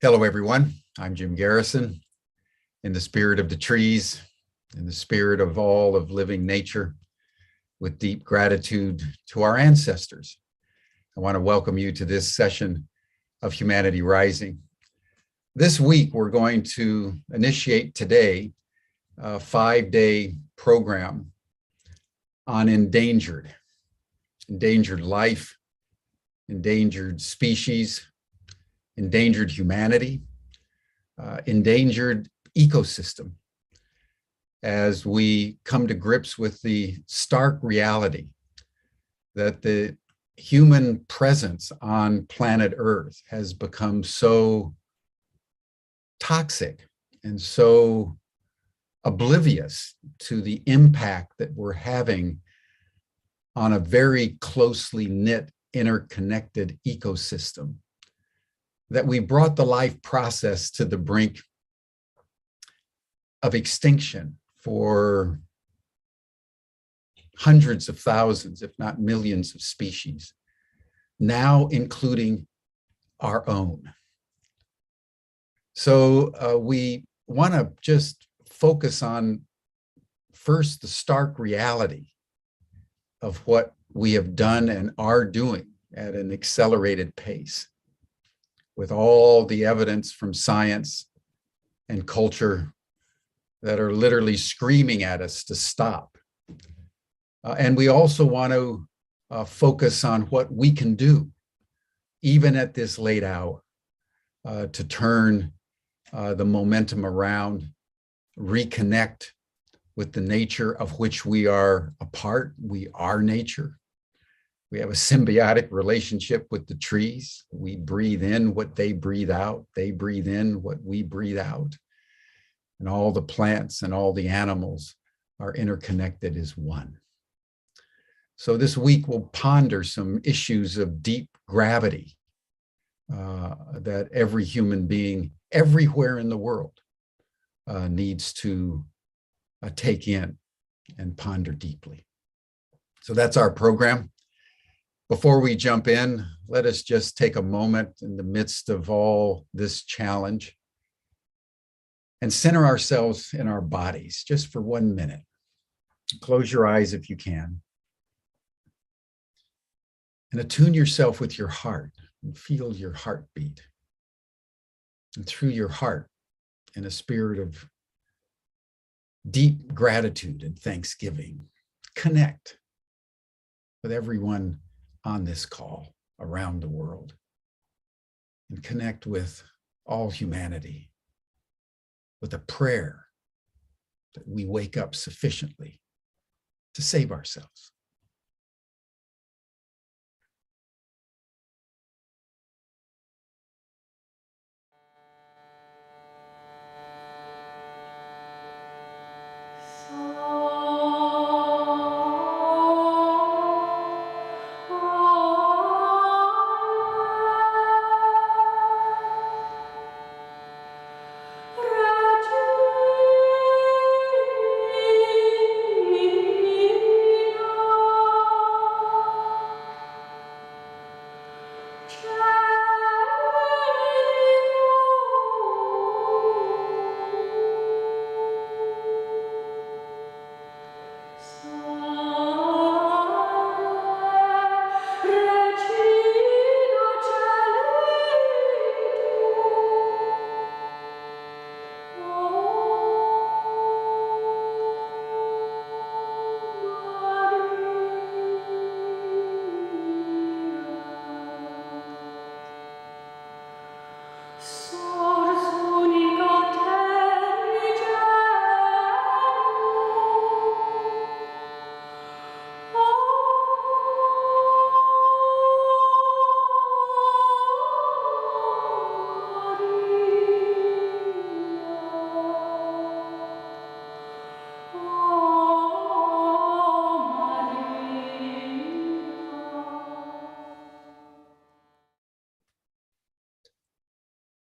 Hello, everyone. I'm Jim Garrison. In the spirit of the trees, in the spirit of all of living nature, with deep gratitude to our ancestors, I want to welcome you to this session of Humanity Rising. This week, we're going to initiate today a 5-day program on endangered life, endangered species, endangered humanity, endangered ecosystem, as we come to grips with the stark reality that the human presence on planet Earth has become so toxic and so oblivious to the impact that we're having on a very closely knit, interconnected ecosystem, that we brought the life process to the brink of extinction for hundreds of thousands, if not millions of species, now including our own. So we want to just focus on first the stark reality of what we have done and are doing at an accelerated pace, with all the evidence from science and culture that are literally screaming at us to stop. And we also want to focus on what we can do, even at this late hour, to turn the momentum around, reconnect with the nature of which we are a part. We are nature. We have a symbiotic relationship with the trees. We breathe in what they breathe out. They breathe in what we breathe out. And all the plants and all the animals are interconnected as one. So this week we'll ponder some issues of deep gravity that every human being everywhere in the world needs to take in and ponder deeply. So that's our program. Before we jump in, let us just take a moment in the midst of all this challenge and center ourselves in our bodies just for 1 minute. Close your eyes if you can. And attune yourself with your heart and feel your heartbeat. And through your heart, in a spirit of deep gratitude and thanksgiving, connect with everyone on this call around the world, and connect with all humanity with a prayer that we wake up sufficiently to save ourselves.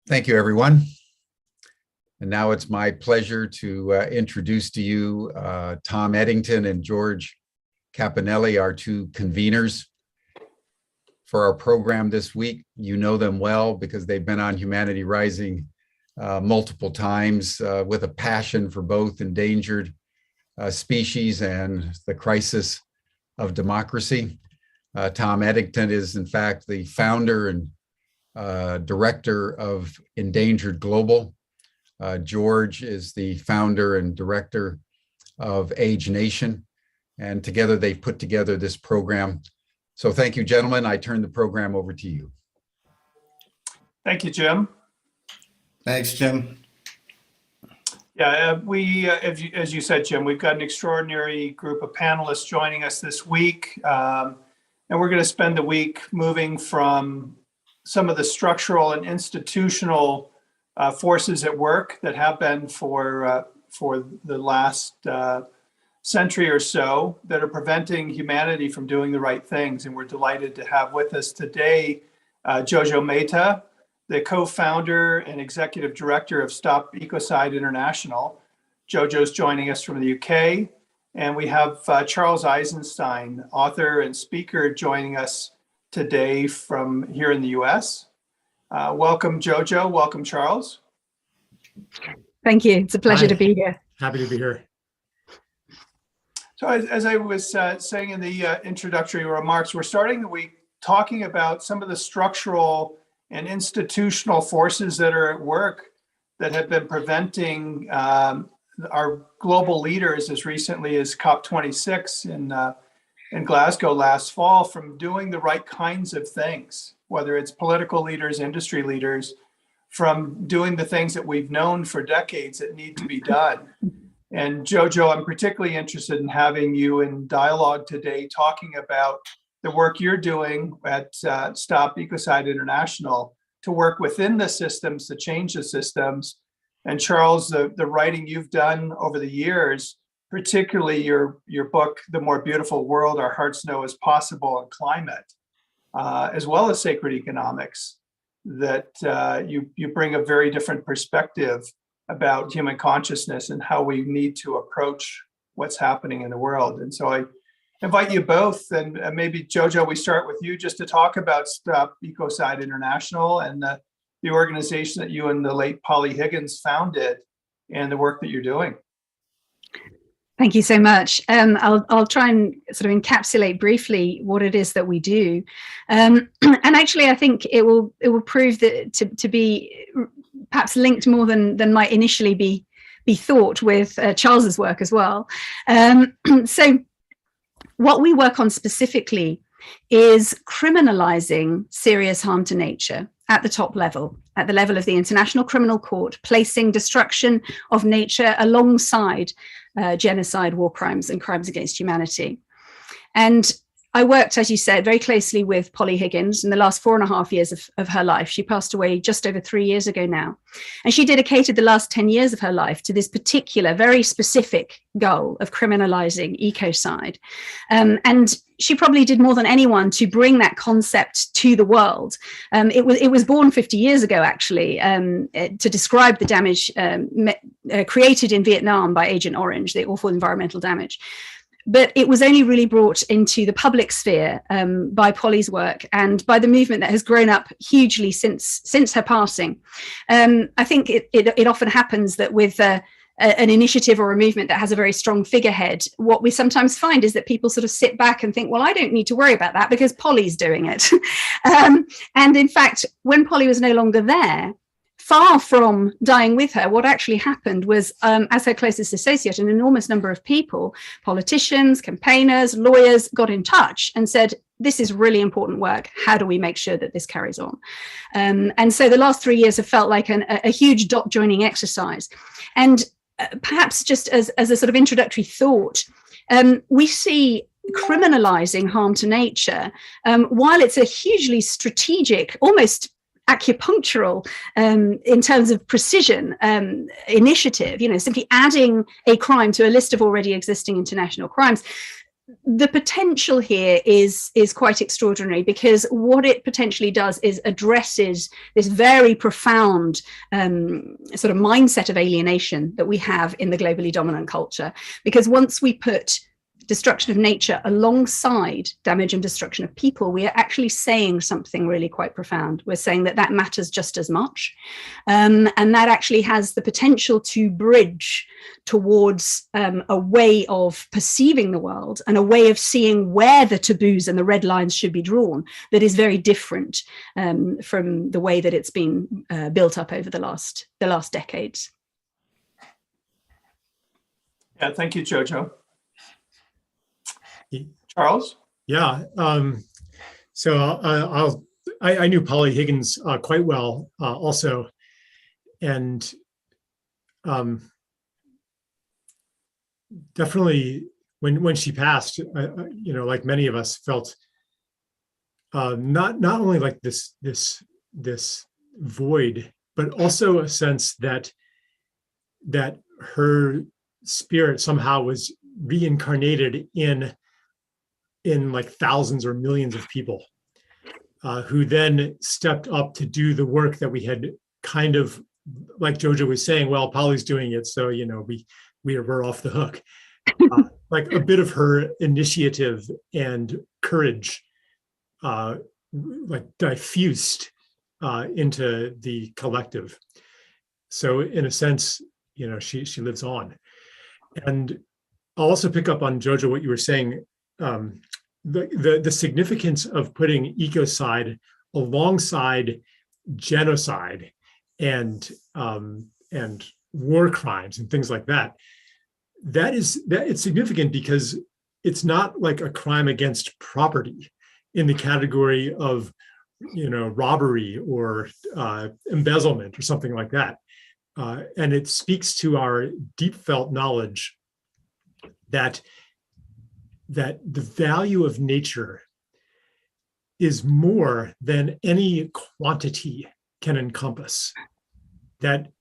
Thank you, everyone. And now it's my pleasure to introduce to you Tom Eddington and George Cappanelli, our two conveners for our program this week. You know them well because they've been on Humanity Rising multiple times with a passion for both endangered species and the crisis of democracy. Tom Eddington is, in fact, the founder and director of Endangered Global. George is the founder and director of Age Nation, and together they've put together this program. So thank you, gentlemen. I turn the program over to you. Thank you, Jim. Thanks, Jim. Yeah, as you said, Jim, we've got an extraordinary group of panelists joining us this week. And we're going to spend the week moving from some of the structural and institutional forces at work that have been for the last century or so that are preventing humanity from doing the right things. And we're delighted to have with us today Jojo Mehta, the co-founder and executive director of Stop Ecocide International. Jojo's joining us from the UK. And we have Charles Eisenstein, author and speaker, joining us today from here in the US. Welcome, Jojo. Welcome, Charles. Thank you. It's a pleasure to be here. Happy to be here. So as I was saying in the introductory remarks, we're starting the week talking about some of the structural and institutional forces that are at work that have been preventing our global leaders as recently as COP26 in Glasgow last fall from doing the right kinds of things, whether it's political leaders, industry leaders, from doing the things that we've known for decades that need to be done. And Jojo, I'm particularly interested in having you in dialogue today, talking about the work you're doing at Stop Ecocide International to work within the systems, to change the systems. And Charles, the writing you've done over the years, particularly your book, The More Beautiful World Our Hearts Know Is Possible, and Climate, as well as Sacred Economics, that you bring a very different perspective about human consciousness and how we need to approach what's happening in the world. And so I invite you both, and maybe Jojo, we start with you just to talk about Stop Ecocide International and the organization that you and the late Polly Higgins founded and the work that you're doing. Thank you so much. I'll try and sort of encapsulate briefly what it is that we do. And actually, I think it will prove that to be perhaps linked more than might initially be thought with Charles's work as well. So what we work on specifically is criminalizing serious harm to nature at the top level, at the level of the International Criminal Court, placing destruction of nature alongside genocide, war crimes, and crimes against humanity. And I worked, as you said, very closely with Polly Higgins in the last 4.5 years of her life. She passed away just over 3 years ago now. And she dedicated the last 10 years of her life to this particular, very specific goal of criminalizing ecocide. And she probably did more than anyone to bring that concept to the world. It was born 50 years ago, actually, to describe the damage created in Vietnam by Agent Orange, the awful environmental damage. But it was only really brought into the public sphere by Polly's work and by the movement that has grown up hugely since her passing. I think it often happens that with an initiative or a movement that has a very strong figurehead, what we sometimes find is that people sort of sit back and think, well, I don't need to worry about that because Polly's doing it. And in fact, when Polly was no longer there, far from dying with her, what actually happened was, as her closest associate, an enormous number of people, politicians, campaigners, lawyers, got in touch and said, this is really important work. How do we make sure that this carries on? And so the last 3 years have felt like a huge dot joining exercise. And perhaps just as a sort of introductory thought, we see criminalizing harm to nature, while it's a hugely strategic, almost acupunctural in terms of precision initiative, simply adding a crime to a list of already existing international crimes. The potential here is quite extraordinary, because what it potentially does is addresses this very profound sort of mindset of alienation that we have in the globally dominant culture. Because once we put destruction of nature alongside damage and destruction of people, we are actually saying something really quite profound. We're saying that that matters just as much. And that actually has the potential to bridge towards a way of perceiving the world and a way of seeing where the taboos and the red lines should be drawn that is very different from the way that it's been built up over the last decades. Yeah, thank you, Jojo. Charles? Yeah, so I knew Polly Higgins quite well also, and definitely when she passed, like many of us felt not only like this void, but also a sense that her spirit somehow was reincarnated in like thousands or millions of people who then stepped up to do the work that we had kind of, like Jojo was saying, well, Polly's doing it, so we're off the hook. Like a bit of her initiative and courage like diffused into the collective. So in a sense, she lives on. And I'll also pick up on Jojo what you were saying, the significance of putting ecocide alongside genocide and war crimes and things like that. That it's significant because it's not like a crime against property in the category of robbery or embezzlement or something like that. And it speaks to our deep felt knowledge that the value of nature is more than any quantity can encompass. That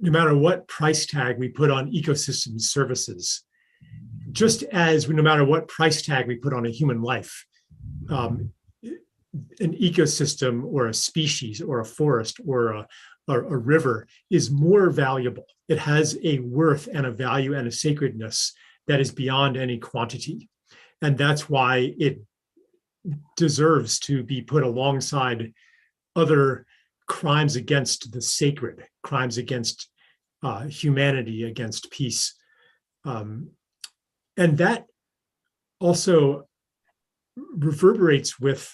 no matter what price tag we put on ecosystem services, just as no matter what price tag we put on a human life, an ecosystem or a species or a forest or a river is more valuable. It has a worth and a value and a sacredness that is beyond any quantity. And that's why it deserves to be put alongside other crimes against the sacred, crimes against humanity, against peace. And that also reverberates with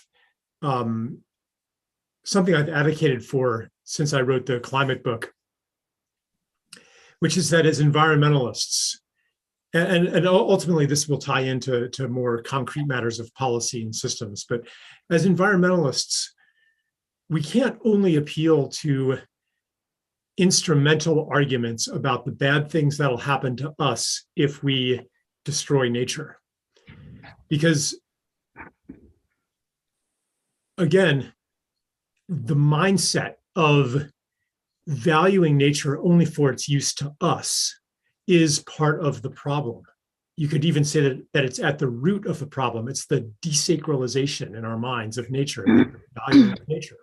something I've advocated for since I wrote the climate book, which is that as environmentalists, and ultimately this will tie into more concrete matters of policy and systems, but as environmentalists, we can't only appeal to instrumental arguments about the bad things that'll happen to us if we destroy nature. Because again, the mindset of valuing nature only for its use to us is part of the problem. You could even say that it's at the root of the problem. It's the desacralization in our minds of nature, the value of nature.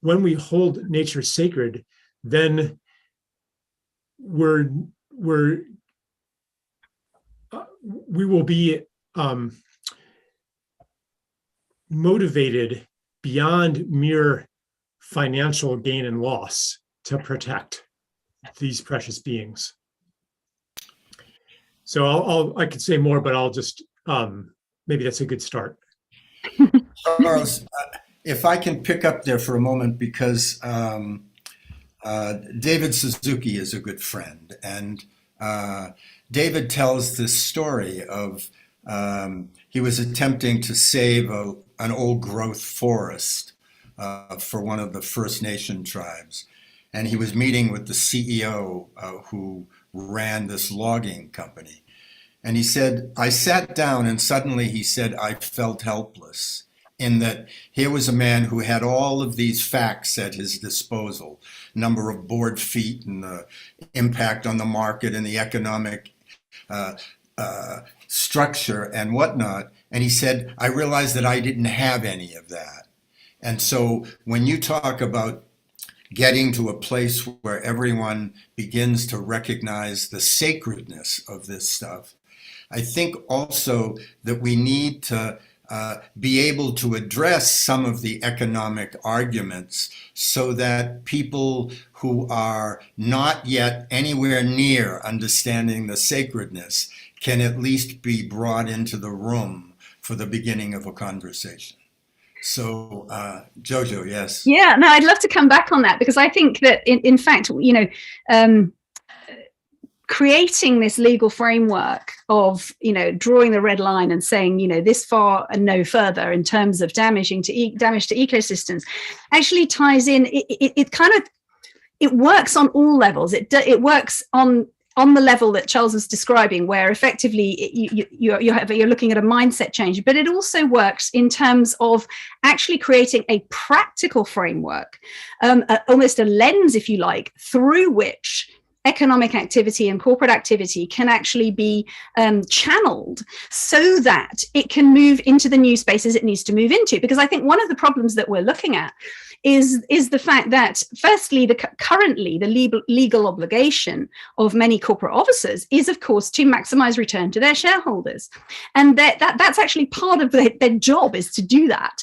When we hold nature sacred, then we will be motivated beyond mere financial gain and loss to these precious beings. So I could say more, but I'll just maybe that's a good start. Charles, if I can pick up there for a moment, because David Suzuki is a good friend, and David tells this story of he was attempting to save an old growth forest for one of the First Nation tribes. And he was meeting with the CEO who ran this logging company. And he said, I sat down and suddenly he said, I felt helpless in that here was a man who had all of these facts at his disposal, number of board feet and the impact on the market and the economic structure and whatnot. And he said, I realized that I didn't have any of that. And so when you talk about getting to a place where everyone begins to recognize the sacredness of this stuff, I think also that we need to be able to address some of the economic arguments so that people who are not yet anywhere near understanding the sacredness can at least be brought into the room for the beginning of a conversation. So, Jojo, yes. Yeah, no, I'd love to come back on that, because I think that in fact, creating this legal framework of, drawing the red line and saying, this far and no further in terms of damage to ecosystems, actually ties in. It works on all levels. It works on the level that Charles was describing, where effectively you're looking at a mindset change, but it also works in terms of actually creating a practical framework, almost a lens, if you like, through which economic activity and corporate activity can actually be channeled so that it can move into the new spaces it needs to move into. Because I think one of the problems that we're looking at is the fact that, firstly, currently the legal obligation of many corporate officers is, of course, to maximize return to their shareholders, and that's actually part of their job, is to do that.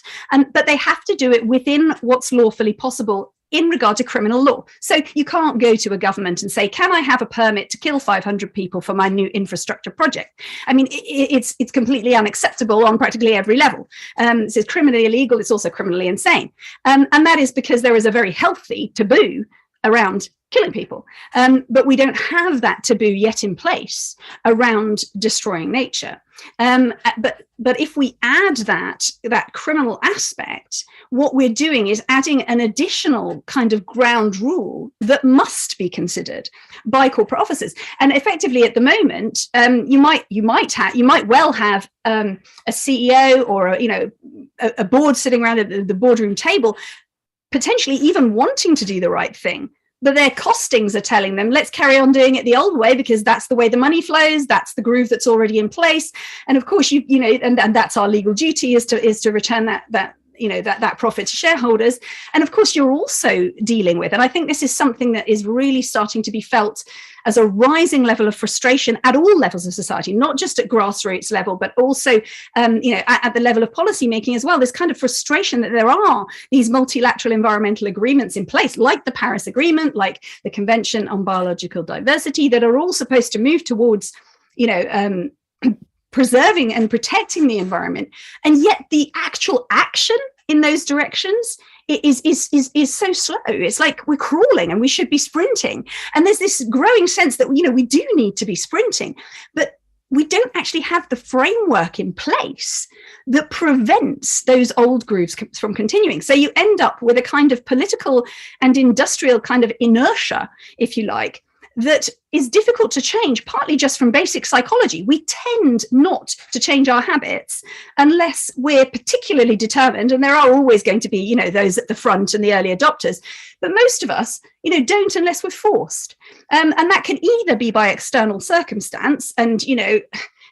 But they have to do it within what's lawfully possible in regard to criminal law. So you can't go to a government and say, can I have a permit to kill 500 people for my new infrastructure project? I mean, it's completely unacceptable on practically every level. It's criminally illegal. It's also criminally insane. And that is because there is a very healthy taboo around killing people. But we don't have that taboo yet in place around destroying nature. But if we add that criminal aspect, what we're doing is adding an additional kind of ground rule that must be considered by corporate officers. And effectively, at the moment, you might well have a CEO or a board sitting around at the boardroom table, potentially even wanting to do the right thing. But their costings are telling them, let's carry on doing it the old way, because that's the way the money flows. That's the groove that's already in place. And of course, and that's our legal duty, is to return that profit to shareholders. And of course, you're also dealing with, and I think this is something that is really starting to be felt as a rising level of frustration at all levels of society, not just at grassroots level, but also at the level of policymaking as well. This kind of frustration that there are these multilateral environmental agreements in place, like the Paris Agreement, like the Convention on Biological Diversity, that are all supposed to move towards preserving and protecting the environment, and yet the actual action in those directions is so slow. It's like we're crawling and we should be sprinting. And there's this growing sense that we do need to be sprinting, but we don't actually have the framework in place that prevents those old grooves from continuing. So you end up with a kind of political and industrial kind of inertia, if you like, that is difficult to change, partly just from basic psychology. We tend not to change our habits unless we're particularly determined, and there are always going to be, those at the front and the early adopters, but most of us, don't unless we're forced. And that can either be by external circumstance, and,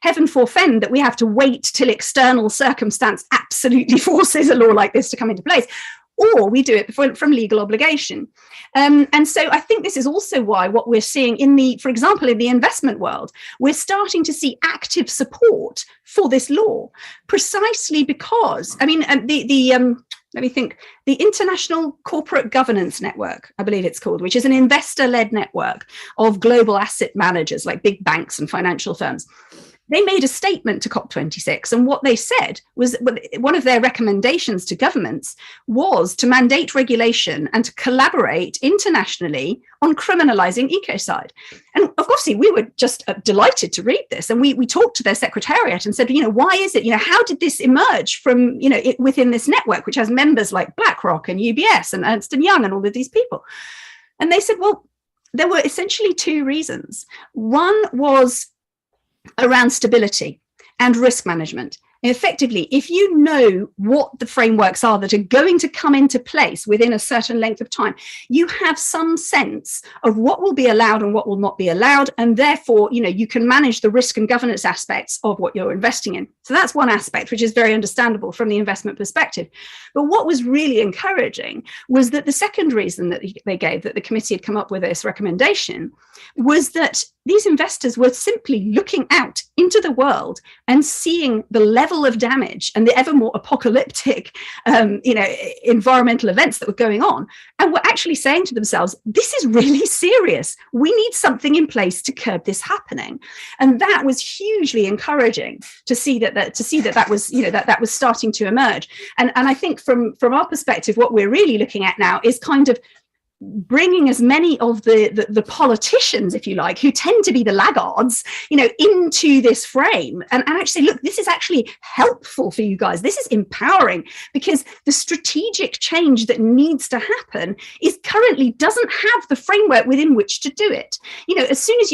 heaven forfend that we have to wait till external circumstance absolutely forces a law like this to come into place, or we do it from legal obligation. And so I think this is also why what we're seeing for example, in the investment world, we're starting to see active support for this law, precisely because, let me think, the International Corporate Governance Network, I believe it's called, which is an investor-led network of global asset managers like big banks and financial firms. They made a statement to COP26, and what they said was one of their recommendations to governments was to mandate regulation and to collaborate internationally on criminalizing ecocide. And of course, we were just delighted to read this, and we talked to their secretariat and said, why is it, how did this emerge from, within this network, which has members like BlackRock and UBS and Ernst & Young and all of these people? And they said, well, there were essentially two reasons. One was around stability and risk management. Effectively, if you know what the frameworks are that are going to come into place within a certain length of time, you have some sense of what will be allowed and what will not be allowed. And therefore, you can manage the risk and governance aspects of what you're investing in. So that's one aspect, which is very understandable from the investment perspective. But what was really encouraging was that the second reason that they gave, that the committee had come up with this recommendation, was that these investors were simply looking out into the world and seeing the level of damage and the ever more apocalyptic, environmental events that were going on, and were actually saying to themselves, this is really serious. We need something in place to curb this happening. And that was hugely encouraging to see that was starting to emerge. And I think from our perspective, what we're really looking at now is kind of bringing as many of the politicians, if you like, who tend to be the laggards, into this frame and actually, look, this is actually helpful for you guys. This is empowering, because the strategic change that needs to happen is currently doesn't have the framework within which to do it. As soon as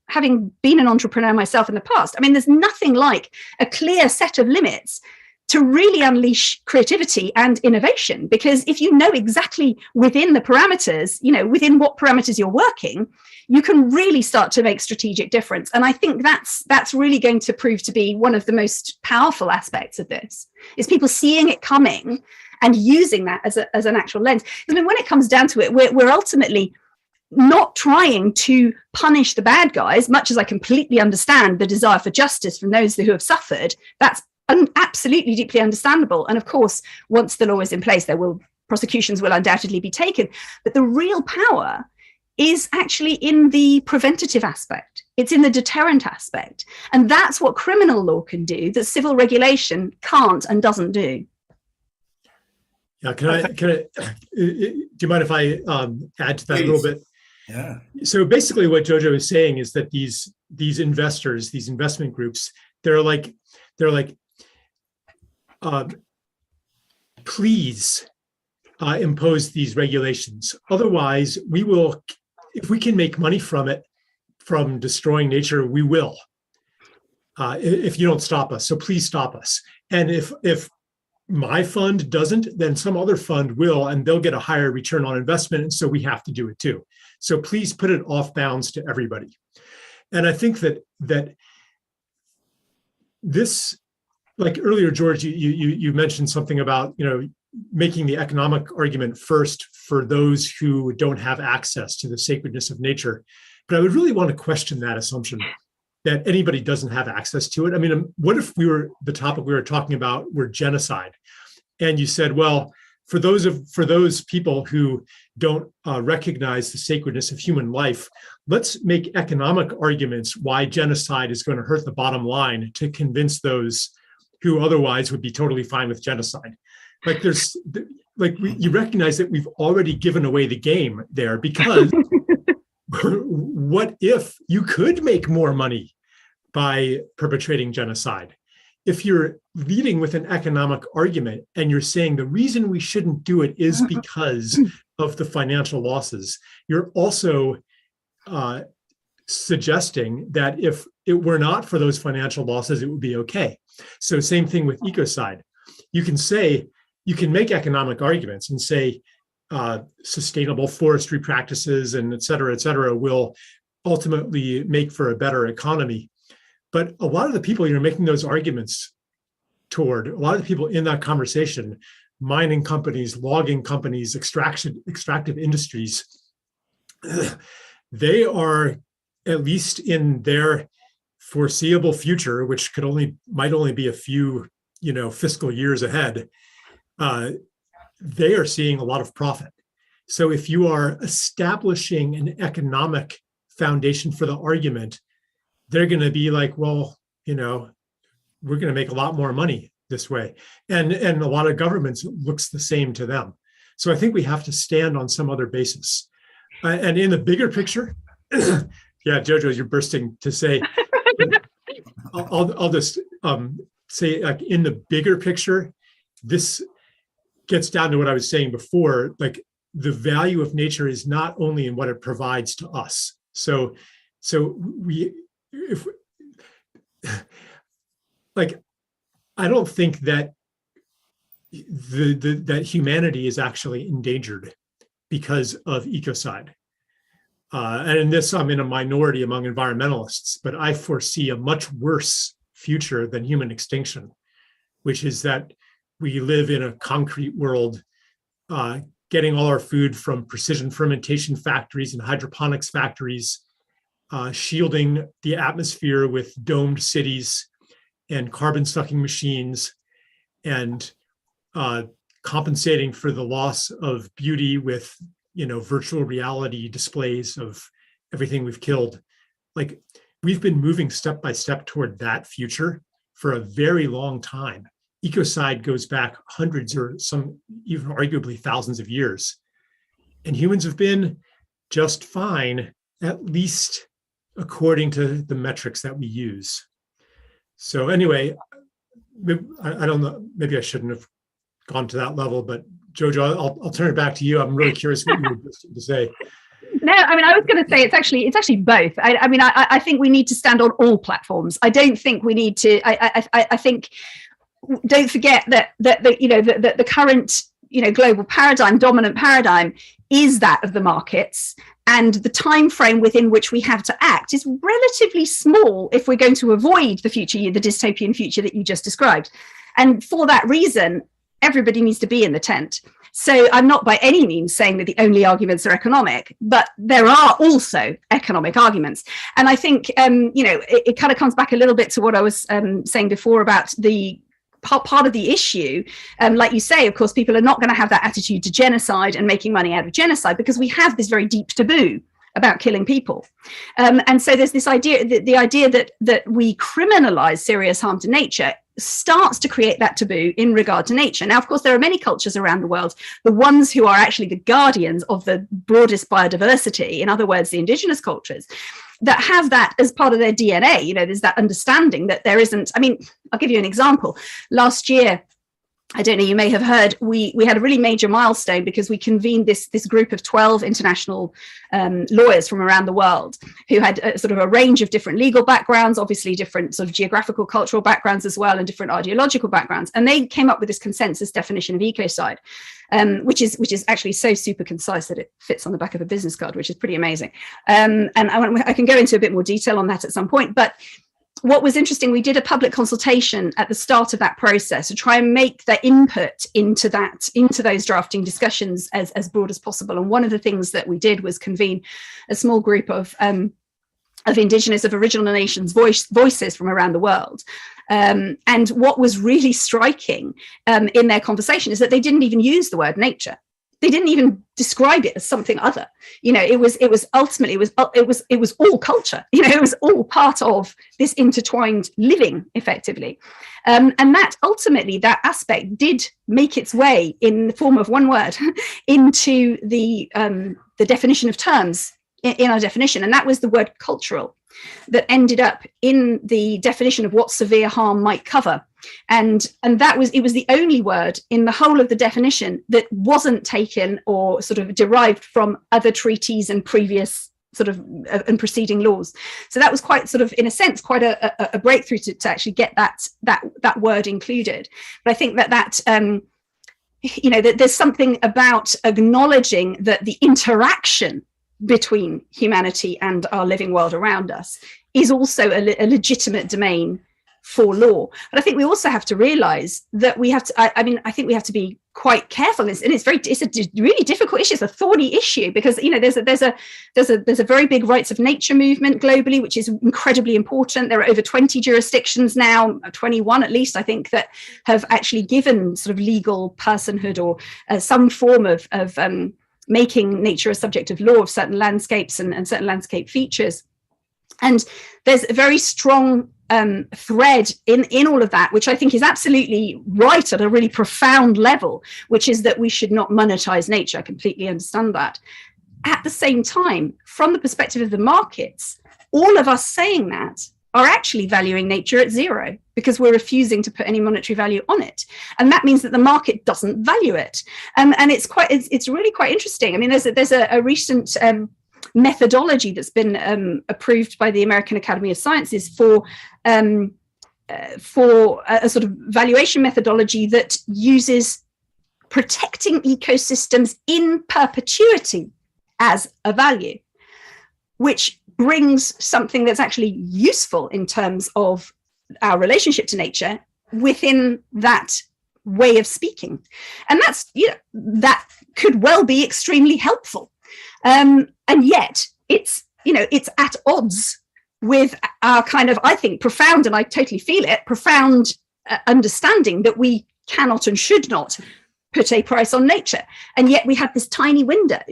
having been an entrepreneur myself in the past, there's nothing like a clear set of limits to really unleash creativity and innovation, because if you know exactly within the parameters, within what parameters you're working, you can really start to make strategic difference. And I think that's really going to prove to be one of the most powerful aspects of this, is people seeing it coming and using that as an actual lens. When it comes down to it, we're ultimately not trying to punish the bad guys, much as I completely understand the desire for justice from those who have suffered. That's absolutely deeply understandable. And of course, once the law is in place, prosecutions will undoubtedly be taken. But the real power is actually in the preventative aspect. It's in the deterrent aspect. And that's what criminal law can do that civil regulation can't and doesn't do. Yeah, do you mind if I add to that a little bit? Yeah. So basically what Jojo is saying is that these investors, these investment groups, they're like, please impose these regulations. Otherwise, we will, if we can make money from destroying nature, we will, if you don't stop us. So please stop us. And if my fund doesn't, then some other fund will, and they'll get a higher return on investment. And so we have to do it too. So please put it off bounds to everybody. And I think that this, like earlier, George, you mentioned something about, making the economic argument first for those who don't have access to the sacredness of nature. But I would really want to question that assumption that anybody doesn't have access to it. What if the topic we were talking about were genocide? And you said, well, for those people who don't recognize the sacredness of human life, let's make economic arguments why genocide is going to hurt the bottom line to convince those who otherwise would be totally fine with genocide. You recognize that we've already given away the game there, because what if you could make more money by perpetrating genocide? If you're leading with an economic argument and you're saying the reason we shouldn't do it is because of the financial losses, you're also suggesting that if it were not for those financial losses, it would be okay. So same thing with ecocide. You can make economic arguments and say sustainable forestry practices and et cetera, will ultimately make for a better economy. But a lot of the people you're making those arguments toward, a lot of the people in that conversation, mining companies, logging companies, extractive industries, they are, at least in their foreseeable future, which might only be a few, fiscal years ahead, they are seeing a lot of profit. So if you are establishing an economic foundation for the argument, they're going to be like, well, we're going to make a lot more money this way. And a lot of governments, it looks the same to them. So I think we have to stand on some other basis. And in the bigger picture, yeah, Jojo, you're bursting to say, I'll just say, like, in the bigger picture, this gets down to what I was saying before, like the value of nature is not only in what it provides to us. So I don't think that that humanity is actually endangered because of ecocide. And in this, I'm in a minority among environmentalists, but I foresee a much worse future than human extinction, which is that we live in a concrete world, getting all our food from precision fermentation factories and hydroponics factories, shielding the atmosphere with domed cities and carbon-sucking machines, and compensating for the loss of beauty with, virtual reality displays of everything we've killed. Like, we've been moving step by step toward that future for a very long time. Ecocide goes back hundreds or some even arguably thousands of years. And humans have been just fine, at least according to the metrics that we use. So anyway, I don't know, maybe I shouldn't have gone to that level, but Jojo, I'll turn it back to you. I'm really curious what you were to say. No, I was going to say it's actually both. I think we need to stand on all platforms. I don't think we need to. I think, don't forget that the current global paradigm, dominant paradigm, is that of the markets, and the time frame within which we have to act is relatively small if we're going to avoid the dystopian future that you just described. And for that reason, everybody needs to be in the tent. So I'm not by any means saying that the only arguments are economic, but there are also economic arguments. And I think, it kind of comes back a little bit to what I was saying before about the part of the issue. Like you say, of course, people are not going to have that attitude to genocide and making money out of genocide because we have this very deep taboo about killing people. And so there's this idea, the idea that we criminalize serious harm to nature starts to create that taboo in regard to nature. Now, of course, there are many cultures around the world, the ones who are actually the guardians of the broadest biodiversity, in other words, the indigenous cultures, that have that as part of their DNA. There's that understanding that there isn't, I'll give you an example. Last year, I don't know, you may have heard, we had a really major milestone because we convened this group of 12 international lawyers from around the world who had sort of a range of different legal backgrounds, obviously different sort of geographical, cultural backgrounds as well, and different ideological backgrounds. And they came up with this consensus definition of ecocide, which is actually so super concise that it fits on the back of a business card, which is pretty amazing. And I can go into a bit more detail on that at some point. But what was interesting, we did a public consultation at the start of that process to try and make the input into those drafting discussions as broad as possible. And one of the things that we did was convene a small group of indigenous, of original nations voices from around the world. And what was really striking in their conversation is that they didn't even use the word nature. They didn't even describe it as something other. It was all culture. It was all part of this intertwined living, effectively. And that ultimately, that aspect did make its way in the form of one word into the definition of terms in our definition, and that was the word cultural, that ended up in the definition of what severe harm might cover. And it was the only word in the whole of the definition that wasn't taken or sort of derived from other treaties and previous sort of and preceding laws. So that was quite sort of, in a sense, quite a breakthrough to actually get that word included. But I think that there's something about acknowledging that the interaction between humanity and our living world around us is also a legitimate domain for law. But I think we also have to realize that we have to, I think we have to be quite careful. It's a really difficult issue. It's a thorny issue because, there's a very big rights of nature movement globally, which is incredibly important. There are over 20 jurisdictions now, 21 at least, I think, that have actually given sort of legal personhood or some form of making nature a subject of law of certain landscapes and certain landscape features. And there's a very strong thread in all of that, which I think is absolutely right at a really profound level, which is that we should not monetize nature. I completely understand that. At the same time, from the perspective of the markets, all of us saying that are actually valuing nature at zero because we're refusing to put any monetary value on it. And that means that the market doesn't value it. And it's really quite interesting. I mean, there's a recent methodology that's been approved by the American Academy of Sciences for a sort of valuation methodology that uses protecting ecosystems in perpetuity as a value, which brings something that's actually useful in terms of our relationship to nature within that way of speaking. And that could well be extremely helpful. And yet it's it's at odds with our kind of, I think, profound, and I totally feel it, profound understanding that we cannot and should not put a price on nature. And yet we have this tiny window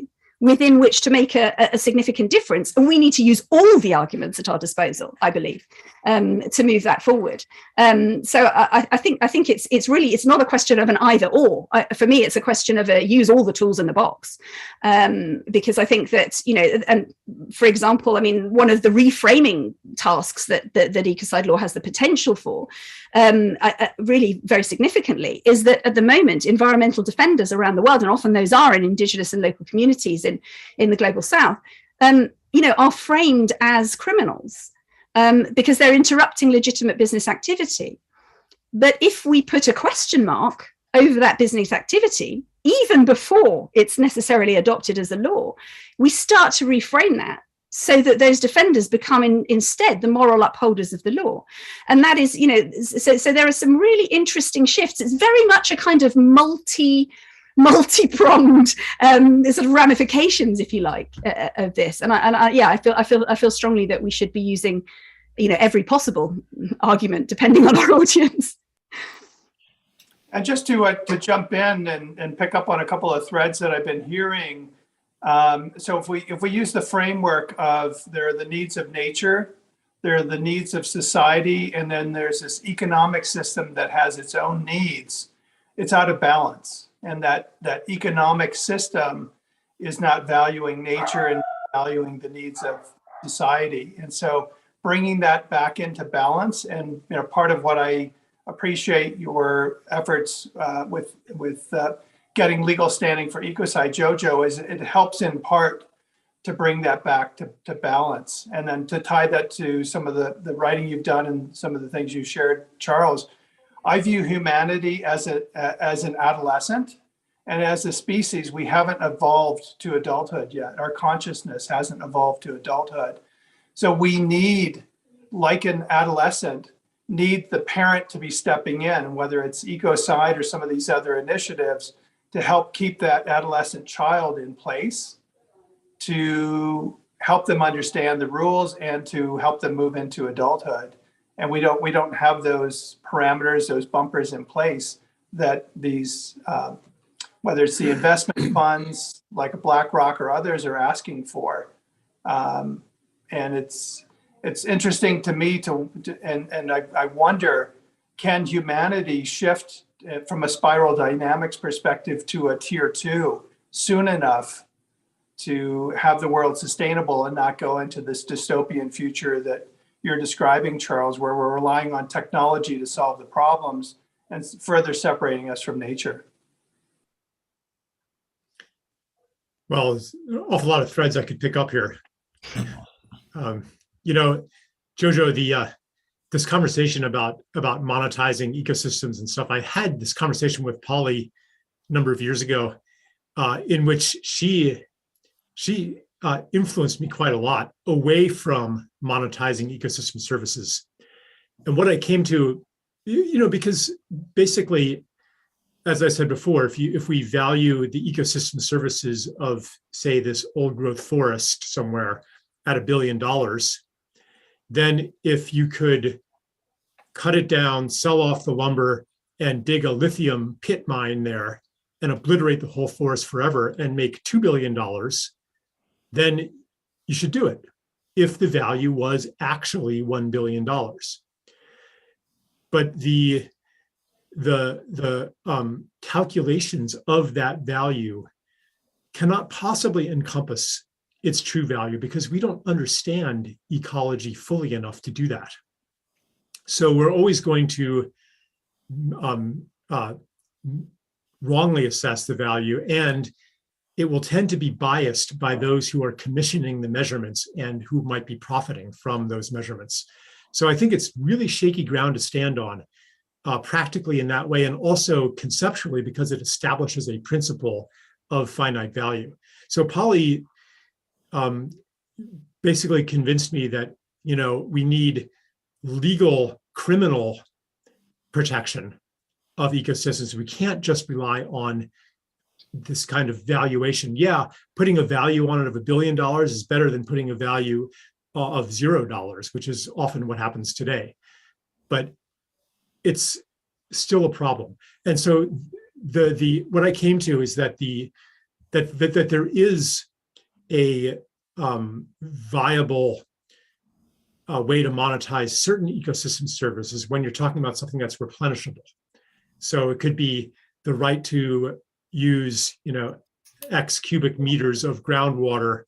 within which to make a significant difference. And we need to use all the arguments at our disposal, I believe, to move that forward. So I think it's not a question of an either or. For me, it's a question of use all the tools in the box. Because I think that, and for example, I mean, one of the reframing tasks that Ecocide law has the potential for, really very significantly, is that at the moment, environmental defenders around the world, and often those are in indigenous and local communities in the global south, are framed as criminals because they're interrupting legitimate business activity. But if we put a question mark over that business activity, even before it's necessarily adopted as a law, we start to reframe that so that those defenders become instead the moral upholders of the law. And that is, so there are some really interesting shifts. It's very much a kind of multi-pronged sort of ramifications, if you like, of this. And I feel strongly that we should be using, every possible argument depending on our audience. And just to jump in and pick up on a couple of threads that I've been hearing. So if we use the framework of there are the needs of nature, there are the needs of society, and then there's this economic system that has its own needs, it's out of balance. And that economic system is not valuing nature and valuing the needs of society. And so bringing that back into balance, and part of what I appreciate your efforts with getting legal standing for Ecocide, Jojo, is it helps in part to bring that back to balance. And then to tie that to some of the writing you've done and some of the things you shared, Charles, I view humanity as an adolescent, and as a species, we haven't evolved to adulthood yet. Our consciousness hasn't evolved to adulthood. So we need, like an adolescent, need the parent to be stepping in, whether it's Ecocide or some of these other initiatives, to help keep that adolescent child in place, to help them understand the rules and to help them move into adulthood. And we don't have those parameters, those bumpers in place that these, whether it's the investment funds like BlackRock or others, are asking for. And it's interesting to me and I wonder, can humanity shift from a spiral dynamics perspective to a tier 2 soon enough to have the world sustainable and not go into this dystopian future that you're describing, Charles, where we're relying on technology to solve the problems and further separating us from nature? Well, there's an awful lot of threads I could pick up here. Jojo, this conversation about monetizing ecosystems and stuff, I had this conversation with Polly a number of years ago, in which she influenced me quite a lot away from monetizing ecosystem services. And what I came to, because basically, as I said before, if we value the ecosystem services of, say, this old growth forest somewhere at $1 billion, then if you could cut it down, sell off the lumber, and dig a lithium pit mine there and obliterate the whole forest forever and make $2 billion, then you should do it if the value was actually $1 billion. But the calculations of that value cannot possibly encompass its true value because we don't understand ecology fully enough to do that. So we're always going to wrongly assess the value, and it will tend to be biased by those who are commissioning the measurements and who might be profiting from those measurements. So I think it's really shaky ground to stand on, practically in that way, and also conceptually because it establishes a principle of finite value. So Polly basically convinced me that we need legal criminal protection of ecosystems. We can't just rely on this kind of valuation. Yeah, putting a value on it of $1 billion is better than putting a value of $0, which is often what happens today. But it's still a problem. And so the what I came to is that that there is a viable way to monetize certain ecosystem services when you're talking about something that's replenishable. So it could be the right to use, X cubic meters of groundwater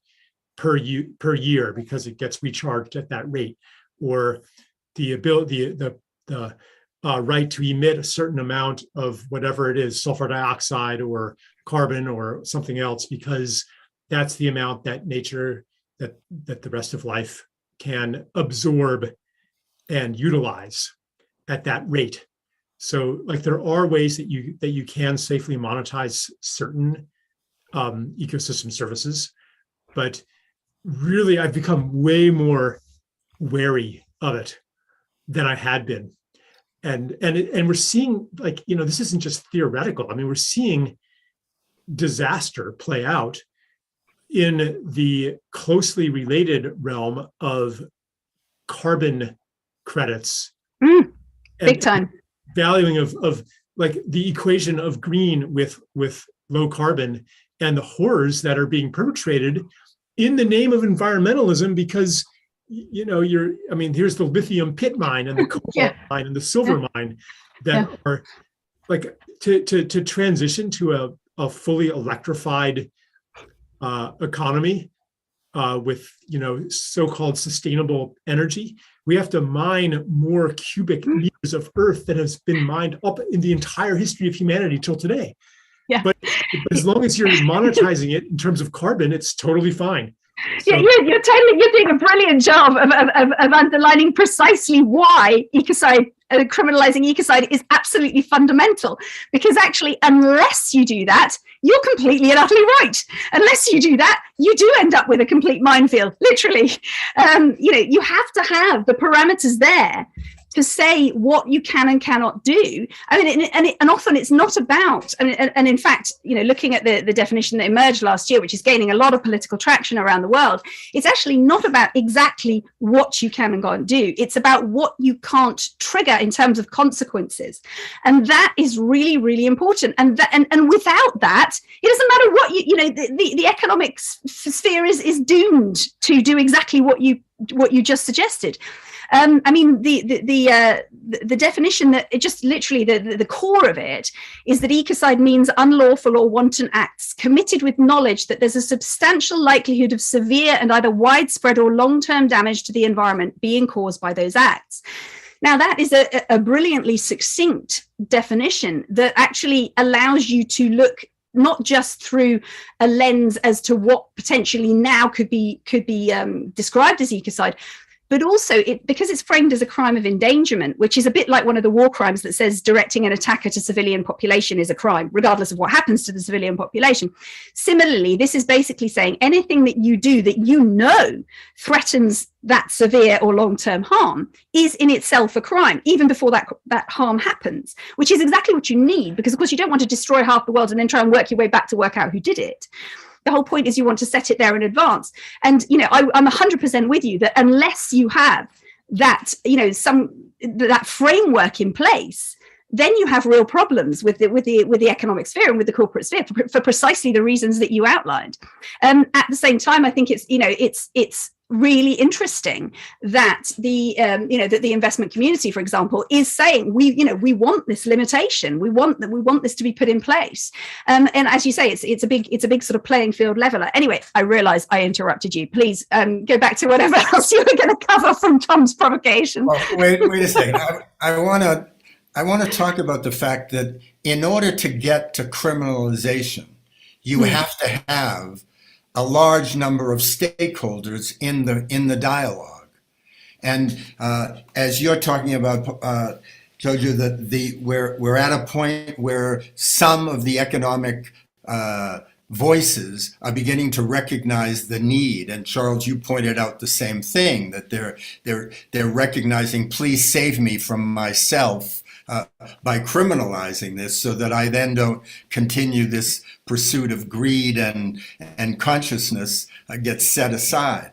per year because it gets recharged at that rate, or the ability, the right to emit a certain amount of whatever it is, sulfur dioxide or carbon or something else, because that's the amount that nature, that the rest of life can absorb and utilize at that rate. So like there are ways that you can safely monetize certain ecosystem services, but really I've become way more wary of it than I had been. And we're seeing, like, this isn't just theoretical. I mean, we're seeing disaster play out in the closely related realm of carbon credits. Big time. Valuing of like the equation of green with low carbon, and the horrors that are being perpetrated in the name of environmentalism, because here's the lithium pit mine and the cobalt mine and the silver mine that are like to transition to a fully electrified economy with so-called sustainable energy. We have to mine more cubic meters of earth than has been mined up in the entire history of humanity till today. Yeah. But as long as you're monetizing it in terms of carbon, it's totally fine. So, you're doing a brilliant job of underlining precisely why ecocide, criminalizing ecocide is absolutely fundamental. Because actually, unless you do that, you're completely and utterly right. Unless you do that, you do end up with a complete minefield, literally. You have to have the parameters there to say what you can and cannot do. I mean, and often it's not about, and in fact, looking at the definition that emerged last year, which is gaining a lot of political traction around the world, it's actually not about exactly what you can and can't do. It's about what you can't trigger in terms of consequences. And that is really, really important. And without that, it doesn't matter what the economic sphere is doomed to do exactly what you just suggested. The definition that it just literally the core of it is that ecocide means unlawful or wanton acts committed with knowledge that there's a substantial likelihood of severe and either widespread or long-term damage to the environment being caused by those acts. Now, that is a brilliantly succinct definition that actually allows you to look not just through a lens as to what potentially now could be described as ecocide, but also because it's framed as a crime of endangerment, which is a bit like one of the war crimes that says directing an attack at a civilian population is a crime, regardless of what happens to the civilian population. Similarly, this is basically saying anything that you do that threatens that severe or long-term harm is in itself a crime, even before that harm happens, which is exactly what you need, because of course you don't want to destroy half the world and then try and work your way back to work out who did it. The whole point is you want to set it there in advance. And, I'm 100% with you that unless you have that, that framework in place, then you have real problems with the economic sphere and with the corporate sphere for precisely the reasons that you outlined. At the same time, I think it's really interesting that that the investment community, for example, is saying we want this limitation, we want this to be put in place, and as you say, it's a big sort of playing field leveler. Anyway, I realize I interrupted you. Please go back to whatever else you were going to cover from Tom's provocation. Well, wait a second. I want to talk about the fact that in order to get to criminalization, you have to have a large number of stakeholders in the dialogue. And as you're talking about, Jojo, that we're at a point where some of the economic voices are beginning to recognize the need. And Charles, you pointed out the same thing, that they're recognizing, please save me from myself, by criminalizing this, so that I then don't continue this pursuit of greed and consciousness gets set aside.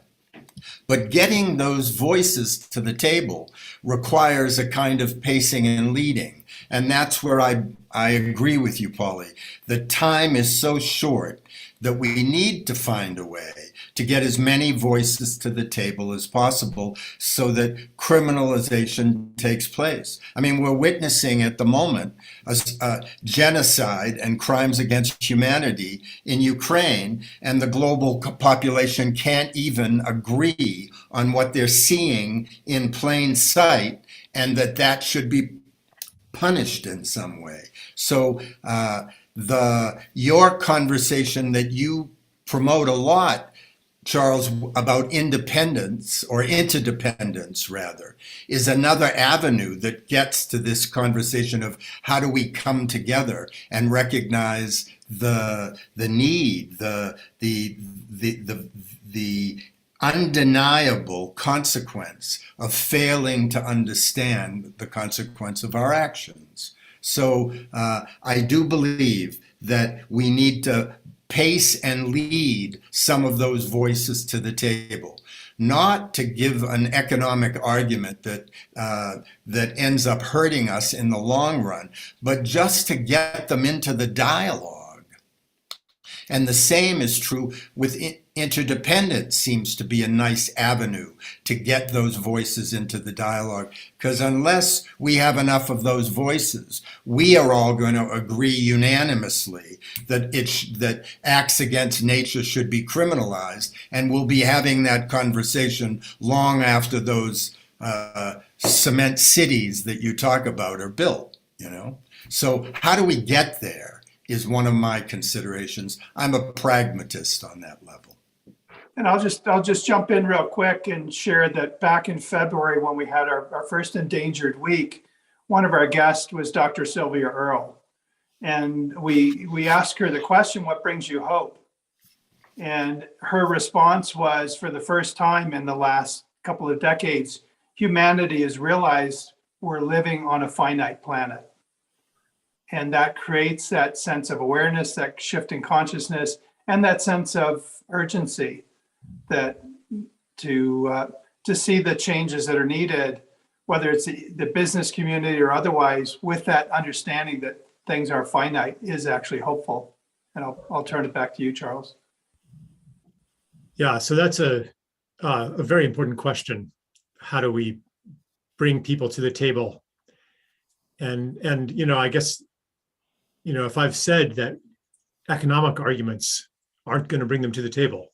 But getting those voices to the table requires a kind of pacing and leading. And that's where I agree with you, Polly. The time is so short that we need to find a way to get as many voices to the table as possible so that criminalization takes place. I mean, we're witnessing at the moment a genocide and crimes against humanity in Ukraine, and the global population can't even agree on what they're seeing in plain sight, and that should be punished in some way. So your conversation that you promote a lot, Charles, about independence, or interdependence rather, is another avenue that gets to this conversation of how do we come together and recognize the need, the undeniable consequence of failing to understand the consequence of our actions. So I do believe that we need to pace and lead some of those voices to the table, not to give an economic argument that ends up hurting us in the long run, but just to get them into the dialogue. And the same is true with interdependence. Seems to be a nice avenue to get those voices into the dialogue, because unless we have enough of those voices, we are all going to agree unanimously that acts against nature should be criminalized, and we'll be having that conversation long after those cement cities that you talk about are built, you know? So how do we get there is one of my considerations. I'm a pragmatist on that level. And I'll just jump in real quick and share that back in February, when we had our first Endangered Week, one of our guests was Dr. Sylvia Earle. And we asked her the question, what brings you hope? And her response was, for the first time in the last couple of decades, humanity has realized we're living on a finite planet. And that creates that sense of awareness, that shift in consciousness, and that sense of urgency that to see the changes that are needed, whether it's the business community or otherwise, with that understanding that things are finite, is actually hopeful. And I'll turn it back to you, Charles. Yeah, so that's a very important question. How do we bring people to the table? And you know, I guess, you know, if I've said that economic arguments aren't going to bring them to the table,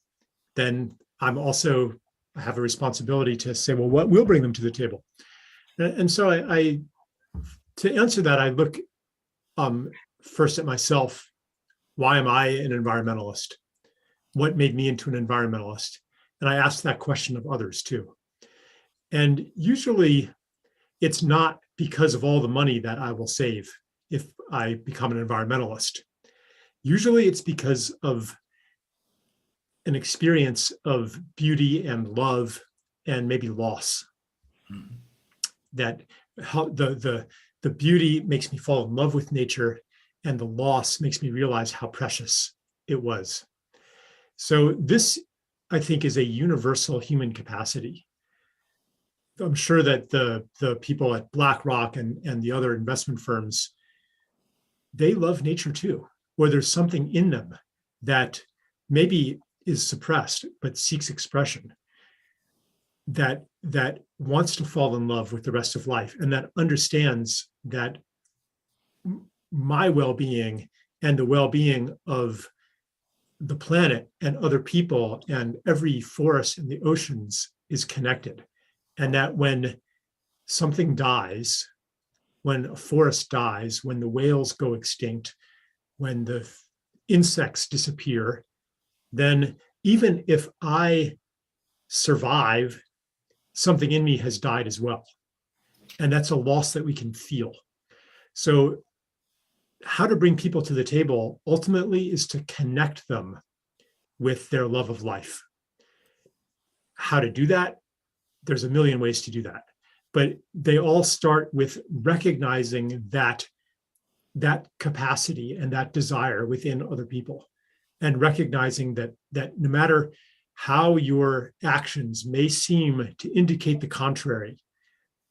then I have a responsibility to say, well, what will bring them to the table? And so I to answer that, I look first at myself. Why am I an environmentalist? What made me into an environmentalist? And I ask that question of others too. And usually it's not because of all the money that I will save if I become an environmentalist. Usually it's because of an experience of beauty and love and maybe loss. Mm-hmm. That how the beauty makes me fall in love with nature, and the loss makes me realize how precious it was. So this, I think, is a universal human capacity. I'm sure that the people at BlackRock and the other investment firms, they love nature too, or there's something in them that maybe is suppressed but seeks expression, that wants to fall in love with the rest of life, and that understands that my well-being and the well-being of the planet and other people and every forest and the oceans is connected. And that when something dies, when a forest dies, when the whales go extinct, when the insects disappear, then even if I survive, something in me has died as well. And that's a loss that we can feel. So how to bring people to the table ultimately is to connect them with their love of life. How to do that? There's a million ways to do that. but they all start with recognizing that capacity and that desire within other people, and recognizing that no matter how your actions may seem to indicate the contrary,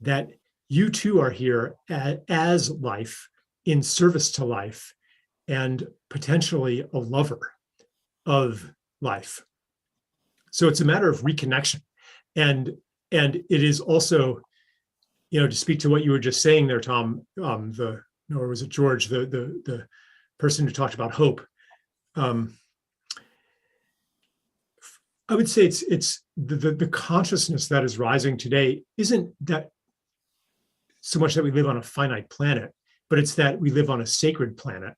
that you too are here as life, in service to life, and potentially a lover of life. So it's a matter of reconnection. And it is also, to speak to what you were just saying there, Tom, or was it George, the person who talked about hope. I would say it's the consciousness that is rising today isn't that so much that we live on a finite planet, but it's that we live on a sacred planet,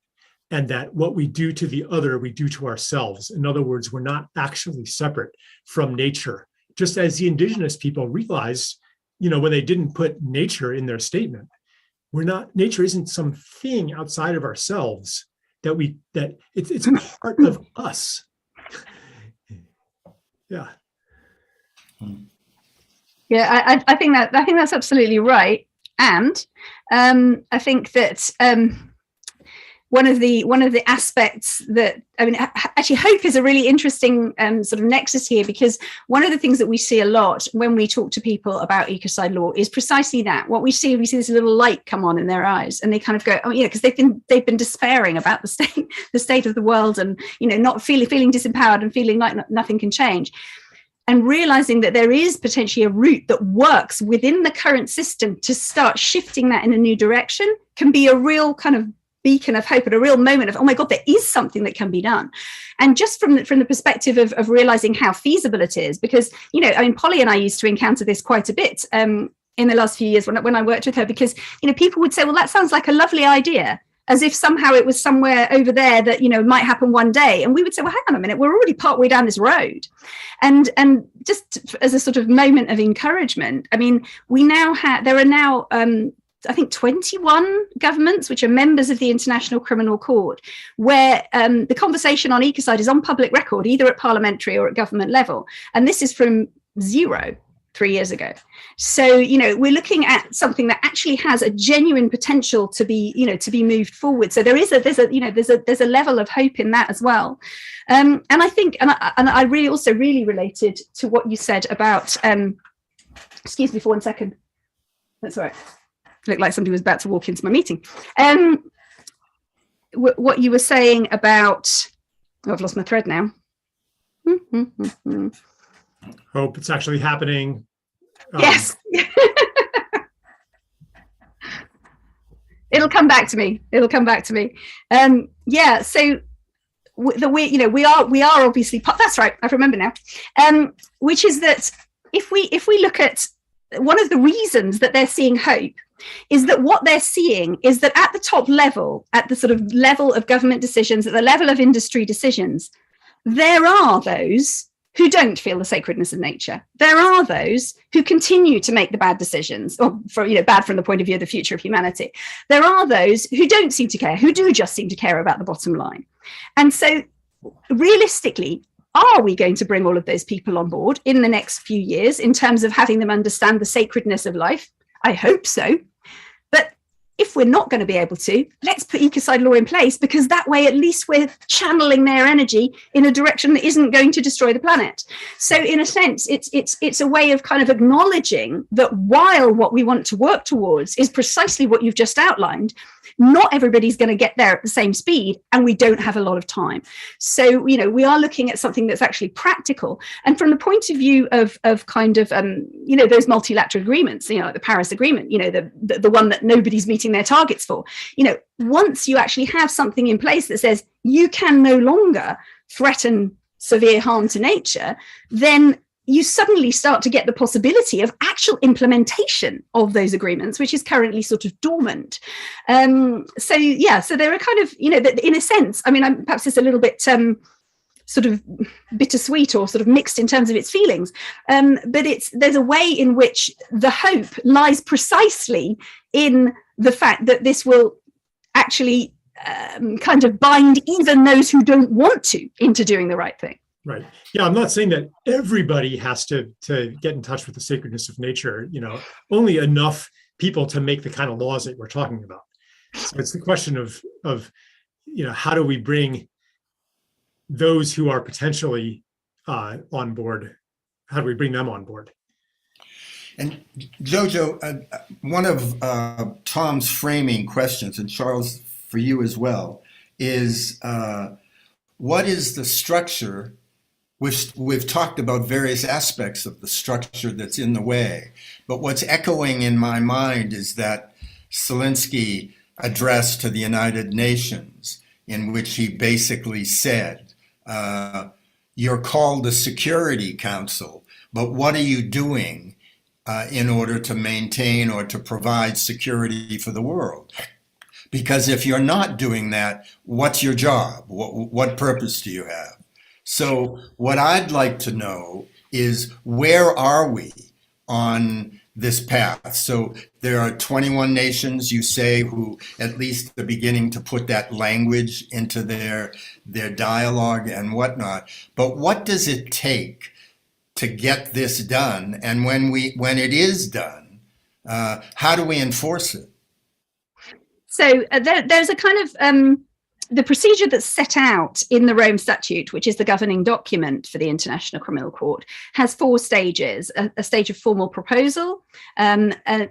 and that what we do to the other, we do to ourselves. In other words, we're not actually separate from nature. Just as the indigenous people realized, when they didn't put nature in their statement, nature isn't something outside of ourselves, that it's part of us. Yeah. Yeah, I think that's absolutely right. And I think that one of the aspects that, actually hope is a really interesting sort of nexus here, because one of the things that we see a lot when we talk to people about ecocide law is precisely that. What we see this little light come on in their eyes, and they kind of go, oh yeah, because they've been despairing about the state of the world, and not feeling disempowered and feeling like nothing can change. And realizing that there is potentially a route that works within the current system to start shifting that in a new direction can be a real kind of beacon of hope, and a real moment of, oh my God, there is something that can be done. And just from the perspective of realizing how feasible it is, because, Polly and I used to encounter this quite a bit in the last few years when I worked with her, because, people would say, well, that sounds like a lovely idea, as if somehow it was somewhere over there that, might happen one day. And we would say, well, hang on a minute, we're already partway down this road. And just as a sort of moment of encouragement, we now there are now, I think 21 governments which are members of the International Criminal Court, where the conversation on ecocide is on public record, either at parliamentary or at government level. And this is from 0 3 years ago. So, we're looking at something that actually has a genuine potential to be moved forward. So there's a level of hope in that as well. And I think, and I really also really related to what you said about, excuse me for 1 second. That's all right. Looked like somebody was about to walk into my meeting. What you were saying about, I've lost my thread now. Hope it's actually happening. Yes. It'll come back to me. Yeah. So we are obviously, that's right. I remember now. Which is that if we look at one of the reasons that they're seeing hope is that what they're seeing is that at the top level, at the sort of level of government decisions, at the level of industry decisions, there are those who don't feel the sacredness of nature. There are those who continue to make the bad decisions, or bad from the point of view of the future of humanity. There are those who don't seem to care, who do just seem to care about the bottom line. And so realistically, are we going to bring all of those people on board in the next few years in terms of having them understand the sacredness of life? I hope so. But if we're not going to be able to, let's put ecocide law in place, because that way at least we're channeling their energy in a direction that isn't going to destroy the planet. So in a sense, it's a way of kind of acknowledging that while what we want to work towards is precisely what you've just outlined, not everybody's going to get there at the same speed, and we don't have a lot of time. So, we are looking at something that's actually practical. And from the point of view of kind of, those multilateral agreements, like the Paris Agreement, the one that nobody's meeting their targets for, once you actually have something in place that says you can no longer threaten severe harm to nature, then you suddenly start to get the possibility of actual implementation of those agreements, which is currently sort of dormant. So there are kind of, in a sense, perhaps it's a little bit sort of bittersweet or sort of mixed in terms of its feelings. But there's a way in which the hope lies precisely in the fact that this will actually kind of bind even those who don't want to into doing the right thing. Right. Yeah, I'm not saying that everybody has to get in touch with the sacredness of nature, only enough people to make the kind of laws that we're talking about. So it's the question of how do we bring those who are potentially on board, how do we bring them on board? And Jojo, one of Tom's framing questions, and Charles, for you as well, is what is the structure? We've talked about various aspects of the structure that's in the way, but what's echoing in my mind is that Zelensky address to the United Nations, in which he basically said, you're called the Security Council, but what are you doing in order to maintain or to provide security for the world? Because if you're not doing that, what's your job? What purpose do you have? So what I'd like to know is, where are we on this path? So there are 21 nations, you say, who at least are beginning to put that language into their dialogue and whatnot. But what does it take to get this done? And when it is done, how do we enforce it? So there's a kind of the procedure that's set out in the Rome Statute, which is the governing document for the International Criminal Court, has 4 stages: a stage of formal proposal,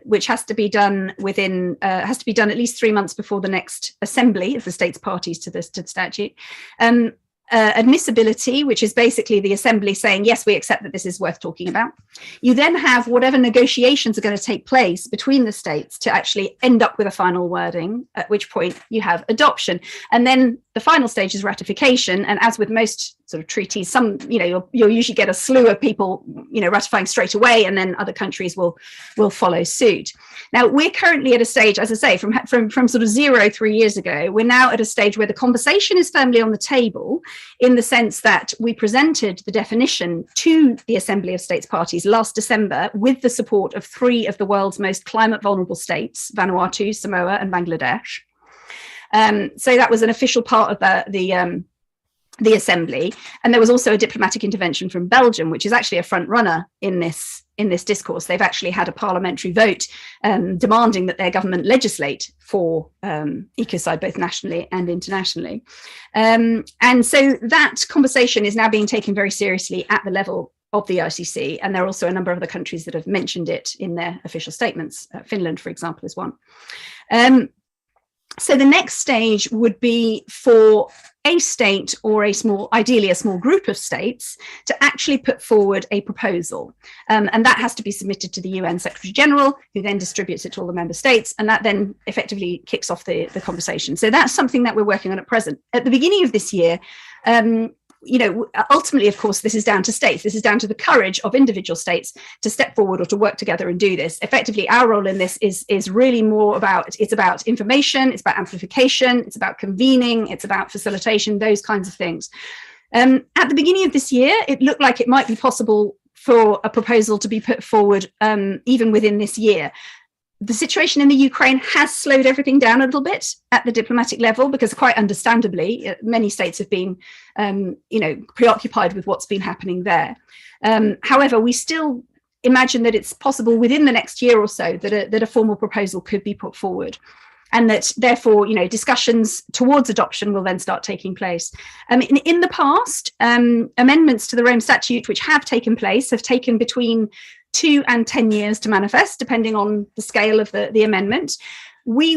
which has to be done at least 3 months before the next assembly of the states parties to the statute. Admissibility, which is basically the assembly saying, yes, we accept that this is worth talking about. You then have whatever negotiations are going to take place between the states to actually end up with a final wording, at which point you have adoption. And then the final stage is ratification. And as with most sort of treaties, you'll usually get a slew of people, ratifying straight away, and then other countries will follow suit. Now, we're currently at a stage, as I say, from sort of 0 3 years ago, we're now at a stage where the conversation is firmly on the table, in the sense that we presented the definition to the Assembly of States Parties last December with the support of 3 of the world's most climate vulnerable states, Vanuatu, Samoa, and Bangladesh. So that was an official part of the assembly. And there was also a diplomatic intervention from Belgium, which is actually a front runner in this discourse. They've actually had a parliamentary vote demanding that their government legislate for ecocide, both nationally and internationally. And so that conversation is now being taken very seriously at the level of the ICC. And there are also a number of other countries that have mentioned it in their official statements. Finland, for example, is one. So the next stage would be for a state, or ideally a small group of states, to actually put forward a proposal. And that has to be submitted to the UN Secretary General, who then distributes it to all the member states. And that then effectively kicks off the conversation. So that's something that we're working on at present. At the beginning of this year, ultimately, of course, this is down to states. This is down to the courage of individual states to step forward or to work together and do this. Effectively, our role in this is really more about information, it's about amplification, it's about convening, it's about facilitation, those kinds of things. At the beginning of this year, it looked like it might be possible for a proposal to be put forward even within this year. The situation in the Ukraine has slowed everything down a little bit at the diplomatic level, because quite understandably, many states have been, preoccupied with what's been happening there. However, we still imagine that it's possible within the next year or so that a formal proposal could be put forward. And that therefore, discussions towards adoption will then start taking place. In the past, amendments to the Rome Statute, which have taken place, have taken between 2 and 10 years to manifest, depending on the scale of the amendment. We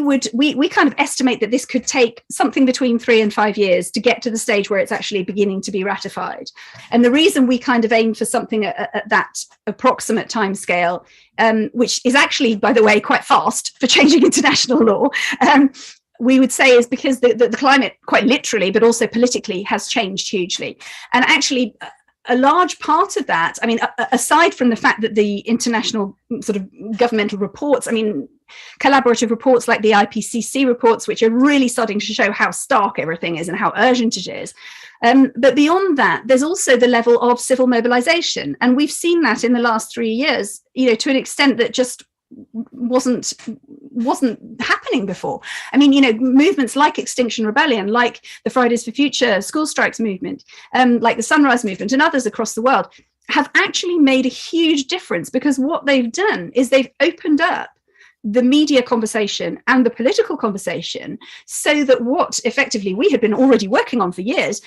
kind of estimate that this could take something between 3 and 5 years to get to the stage where it's actually beginning to be ratified. And the reason we kind of aim for something at that approximate time scale, which is actually, by the way, quite fast for changing international law, we would say is because the climate, quite literally, but also politically, has changed hugely. And actually, a large part of that, aside from the fact that the international sort of governmental reports, collaborative reports like the IPCC reports, which are really starting to show how stark everything is and how urgent it is. But beyond that, there's also the level of civil mobilization. And we've seen that in the last 3 years, to an extent that just wasn't happening before. I mean, movements like Extinction Rebellion, like the Fridays for Future school strikes movement, like the Sunrise Movement and others across the world have actually made a huge difference, because what they've done is they've opened up the media conversation and the political conversation, so that what effectively we had been already working on for years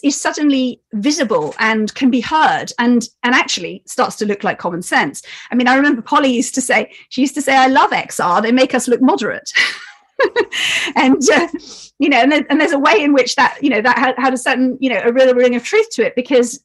is suddenly visible and can be heard, and actually starts to look like common sense. I mean, I remember Polly used to say, I love XR, they make us look moderate. And and there's a way in which that that had a certain a real ring of truth to it, because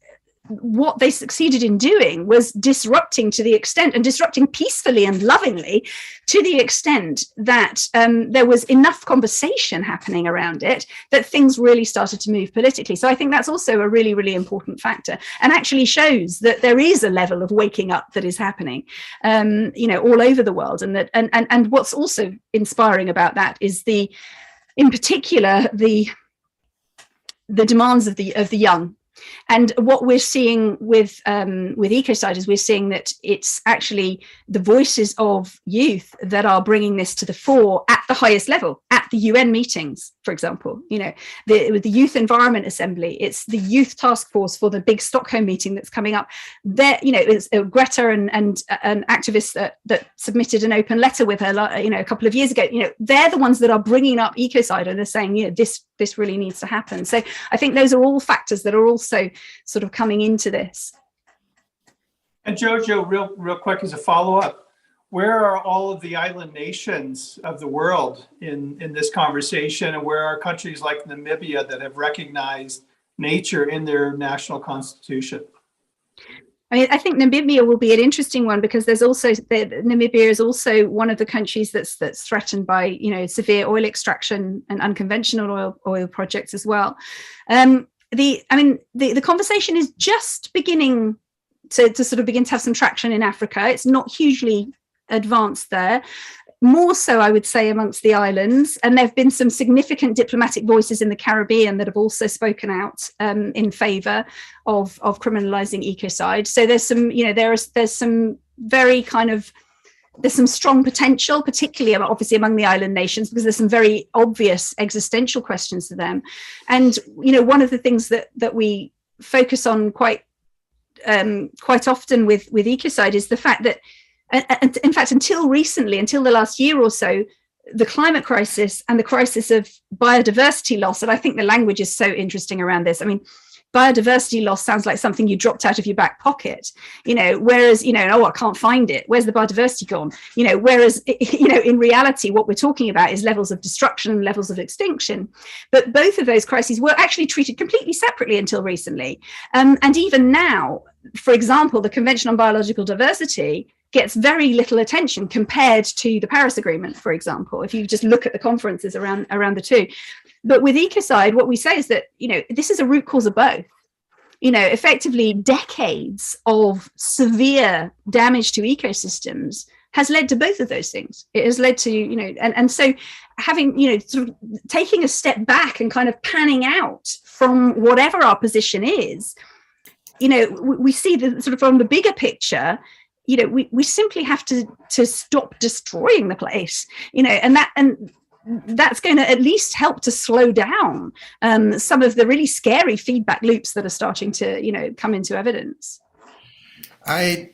what they succeeded in doing was disrupting peacefully and lovingly, to the extent that there was enough conversation happening around it that things really started to move politically. So I think that's also a really, really important factor, and actually shows that there is a level of waking up that is happening, all over the world. And that, and what's also inspiring about that is in particular, the demands of the young. And what we're seeing with Ecocide is we're seeing that it's actually the voices of youth that are bringing this to the fore at the highest level, at the UN meetings, for example. With the Youth Environment Assembly, it's the youth task force for the big Stockholm meeting that's coming up. There, it's Greta and an activist that submitted an open letter with her, a couple of years ago. They're the ones that are bringing up Ecocide, and they're saying, this really needs to happen. So I think those are all factors that are also sort of coming into this. And Jojo, real quick as a follow-up, where are all of the island nations of the world in this conversation, and where are countries like Namibia that have recognized nature in their national constitution? I mean, I think Namibia will be an interesting one, because Namibia is also one of the countries that's threatened by severe oil extraction and unconventional oil projects as well. The conversation is just beginning to sort of begin to have some traction in Africa. It's not hugely advanced there. More so, I would say, amongst the islands. And there have been some significant diplomatic voices in the Caribbean that have also spoken out in favour of criminalising ecocide. So there's some, there's some very there's some strong potential, particularly obviously among the island nations, because there's some very obvious existential questions to them. And one of the things that we focus on quite often with Ecocide is the fact that, and in fact, until the last year or so, the climate crisis and the crisis of biodiversity loss, and I think the language is so interesting around this. I mean, biodiversity loss sounds like something you dropped out of your back pocket, whereas, I can't find it. Where's the biodiversity gone? Whereas, in reality, what we're talking about is levels of destruction and levels of extinction. But both of those crises were actually treated completely separately until recently. And even now, for example, the Convention on Biological Diversity gets very little attention compared to the Paris Agreement, for example, if you just look at the conferences around the two. But with Ecocide, what we say is that, this is a root cause of both. Effectively decades of severe damage to ecosystems has led to both of those things. It has led to, and so having, sort of taking a step back and kind of panning out from whatever our position is, we see the sort of from the bigger picture, we simply have to stop destroying the place, and that's going to at least help to slow down some of the really scary feedback loops that are starting to, come into evidence. A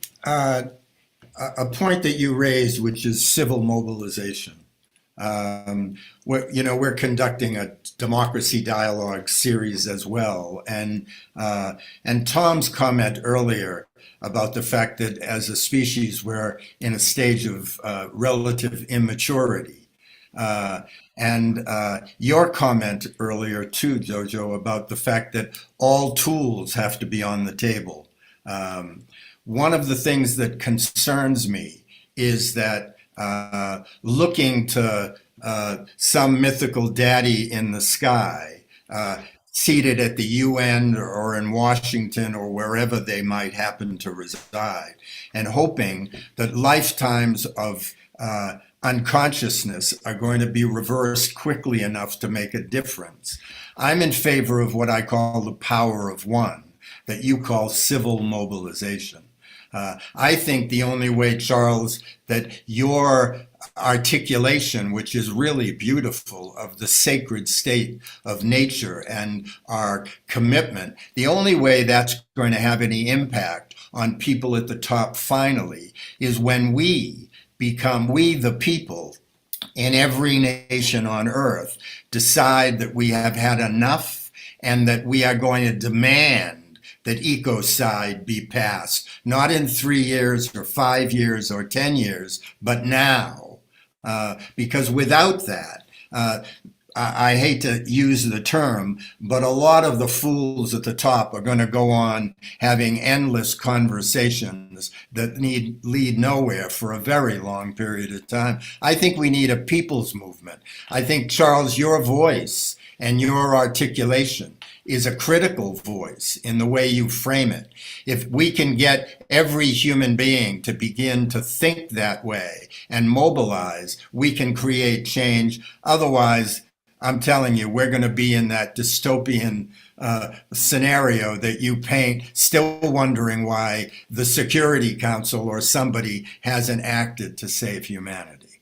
point that you raised, which is civil mobilization. We're conducting a democracy dialogue series as well, and Tom's comment earlier about the fact that as a species we're in a stage of relative immaturity, and your comment earlier too, Jojo, about the fact that all tools have to be on the table. One of the things that concerns me is that looking to some mythical daddy in the sky, seated at the UN or in Washington or wherever they might happen to reside, and hoping that lifetimes of unconsciousness are going to be reversed quickly enough to make a difference. I'm in favor of what I call the power of one, that you call civil mobilization. I think the only way, Charles, that your articulation, which is really beautiful, of the sacred state of nature and our commitment, the only way that's going to have any impact on people at the top finally is when we become, we the people in every nation on earth, decide that we have had enough and that we are going to demand that ecocide be passed, not in 3 years or 5 years or 10 years, but now. Because without that, I hate to use the term, but a lot of the fools at the top are going to go on having endless conversations that lead nowhere for a very long period of time. I think we need a people's movement. I think, Charles, your voice and your articulation is a critical voice in the way you frame it. If we can get every human being to begin to think that way and mobilize, we can create change. Otherwise, I'm telling you, we're going to be in that dystopian scenario that you paint, still wondering why the Security Council or somebody hasn't acted to save humanity.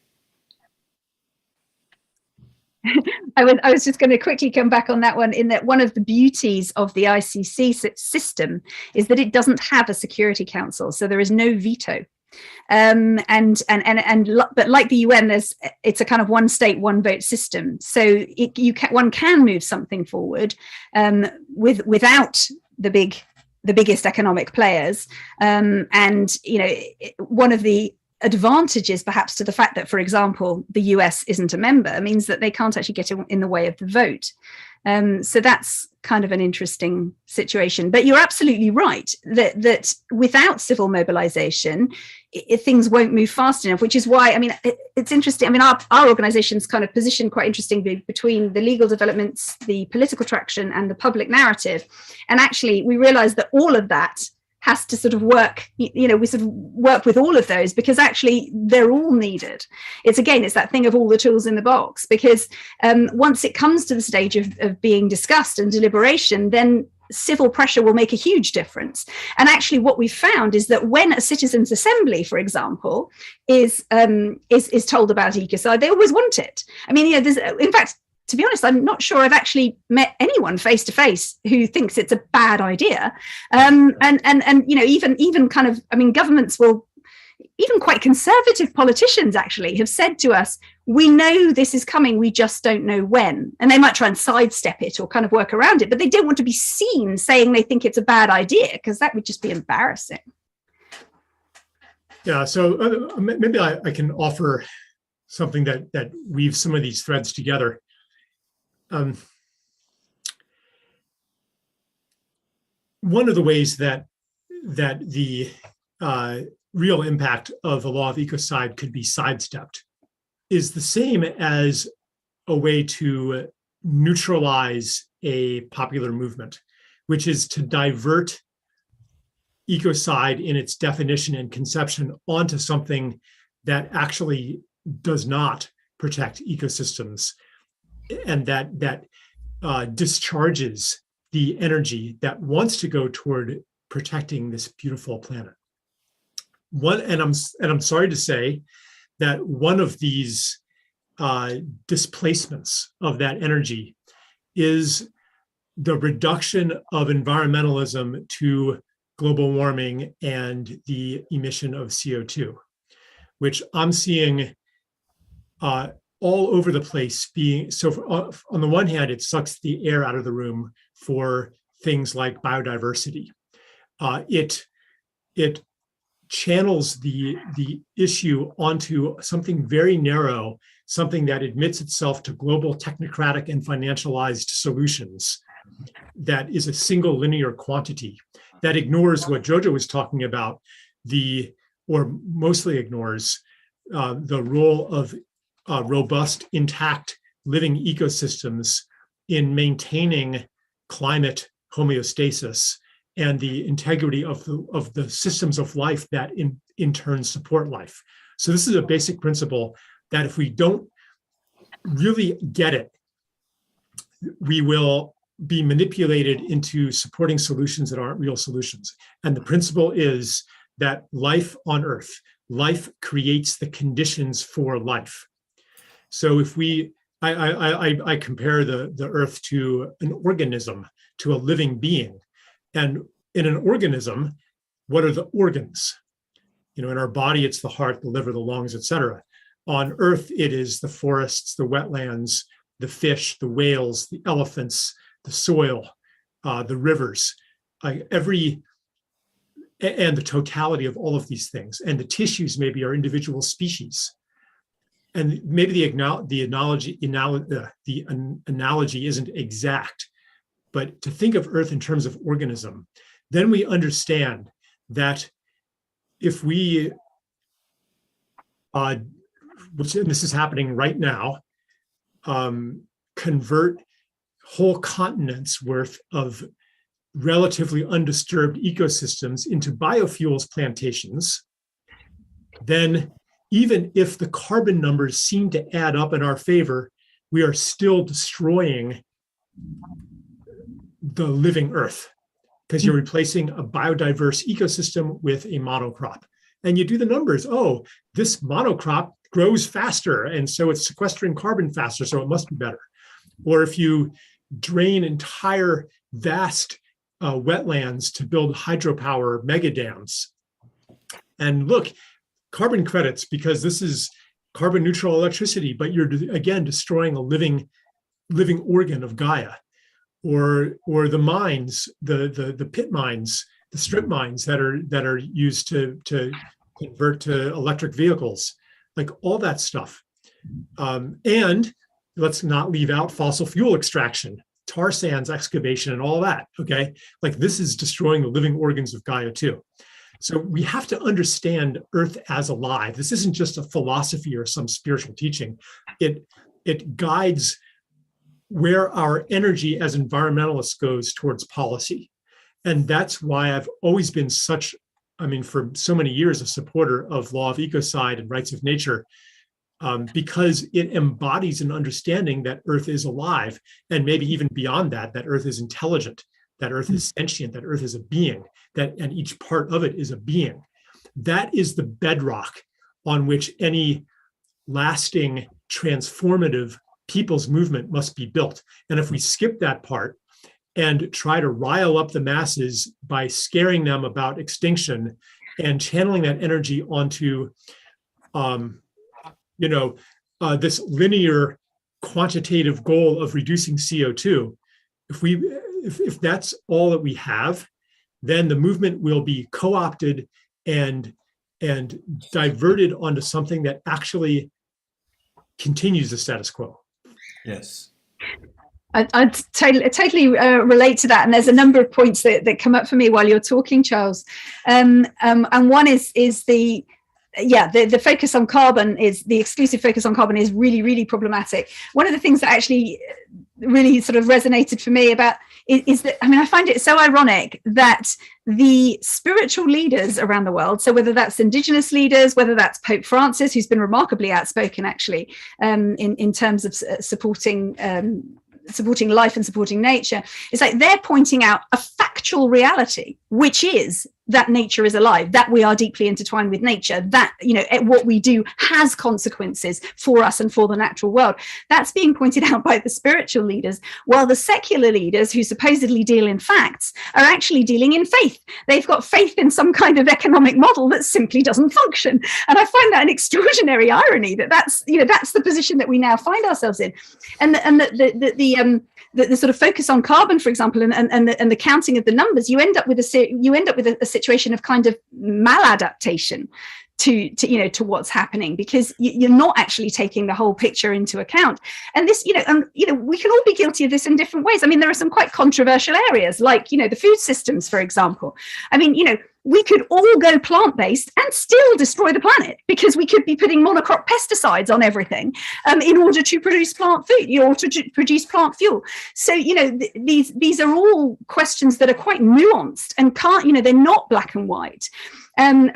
I was just going to quickly come back on that one, in that one of the beauties of the ICC system is that it doesn't have a Security Council, so there is no veto. But like the UN, it's a kind of one state, one vote system. So one can move something forward without the biggest economic players. And one of the advantages perhaps to the fact that, for example, the US isn't a member means that they can't actually get in the way of the vote. So that's kind of an interesting situation. But you're absolutely right that without civil mobilization, things won't move fast enough, which is why, it's interesting. Our organization's kind of positioned quite interestingly between the legal developments, the political traction, and the public narrative. And actually, we realize that all of that has to sort of work, we sort of work with all of those, because actually they're all needed. It's that thing of all the tools in the box, because once it comes to the stage of being discussed and deliberation, then civil pressure will make a huge difference. And actually what we've found is that when a citizens' assembly, for example, is told about ecocide, they always want it. In fact, to be honest, I'm not sure I've actually met anyone face to face who thinks it's a bad idea. Even kind of, governments will, even quite conservative politicians actually have said to us, we know this is coming, we just don't know when. And they might try and sidestep it or kind of work around it, but they don't want to be seen saying they think it's a bad idea, because that would just be embarrassing. Yeah, so maybe I can offer something that weaves some of these threads together. One of the ways that the real impact of the law of ecocide could be sidestepped is the same as a way to neutralize a popular movement, which is to divert ecocide in its definition and conception onto something that actually does not protect ecosystems, and that discharges the energy that wants to go toward protecting this beautiful planet. I'm sorry to say that one of these displacements of that energy is the reduction of environmentalism to global warming and the emission of CO2, which I'm seeing all over the place being. So on the one hand, it sucks the air out of the room for things like biodiversity. It channels the issue onto something very narrow, something that admits itself to global technocratic and financialized solutions, that is a single linear quantity, that ignores what Jojo was talking about, or mostly ignores the role of robust, intact living ecosystems in maintaining climate homeostasis and the integrity of the systems of life that in turn support life. So this is a basic principle that if we don't really get it, we will be manipulated into supporting solutions that aren't real solutions. And the principle is that life on Earth, life creates the conditions for life. So if I compare the Earth to an organism, to a living being. And in an organism, what are the organs? In our body, it's the heart, the liver, the lungs, etc. On Earth, it is the forests, the wetlands, the fish, the whales, the elephants, the soil, the rivers, and the totality of all of these things. And the tissues maybe are individual species. And maybe the analogy isn't exact, but to think of Earth in terms of organism, then we understand that if we, and this is happening right now, convert whole continents worth of relatively undisturbed ecosystems into biofuels plantations, then even if the carbon numbers seem to add up in our favor, we are still destroying the living Earth, because you're replacing a biodiverse ecosystem with a monocrop. And you do the numbers. Oh, this monocrop grows faster, and so it's sequestering carbon faster, so it must be better. Or if you drain entire vast wetlands to build hydropower mega dams, and look, carbon credits, because this is carbon neutral electricity, but you're again destroying a living organ of Gaia. Or the mines, the pit mines, the strip mines that are used to convert to electric vehicles, like all that stuff. And let's not leave out fossil fuel extraction, tar sands excavation, and all that. Okay, like this is destroying the living organs of Gaia too. So we have to understand Earth as alive. This isn't just a philosophy or some spiritual teaching. It guides where our energy as environmentalists goes towards policy. And that's why I've always been for so many years, a supporter of law of ecocide and rights of nature, because it embodies an understanding that Earth is alive, and maybe even beyond that, that Earth is intelligent, that Earth is sentient, that Earth is a being, and each part of it is a being. That is the bedrock on which any lasting, transformative people's movement must be built. And if we skip that part and try to rile up the masses by scaring them about extinction and channeling that energy onto, this linear quantitative goal of reducing CO2, if that's all that we have, then the movement will be co-opted and diverted onto something that actually continues the status quo. Yes. I totally relate to that, and there's a number of points that come up for me while you're talking, Charles. And one is the focus on carbon, is the exclusive focus on carbon is really, really problematic. One of the things that actually really sort of resonated for me about is that, I find it so ironic that the spiritual leaders around the world, so whether that's indigenous leaders, whether that's Pope Francis, who's been remarkably outspoken actually in terms of supporting life and supporting nature, it's like they're pointing out a factual reality, which is that nature is alive, that we are deeply intertwined with nature, that what we do has consequences for us and for the natural world. That's being pointed out by the spiritual leaders, while the secular leaders, who supposedly deal in facts, are actually dealing in faith. They've got faith in some kind of economic model that simply doesn't function. And I find that an extraordinary irony that's the position that we now find ourselves in. And the sort of focus on carbon, for example, and the counting of the numbers, you end up with a situation of kind of maladaptation to what's happening, because you're not actually taking the whole picture into account. And this, we can all be guilty of this in different ways. There are some quite controversial areas, like, the food systems, for example. We could all go plant-based and still destroy the planet, because we could be putting monocrop pesticides on everything in order to produce plant food, or to produce plant fuel. So, these are all questions that are quite nuanced and they're not black and white. And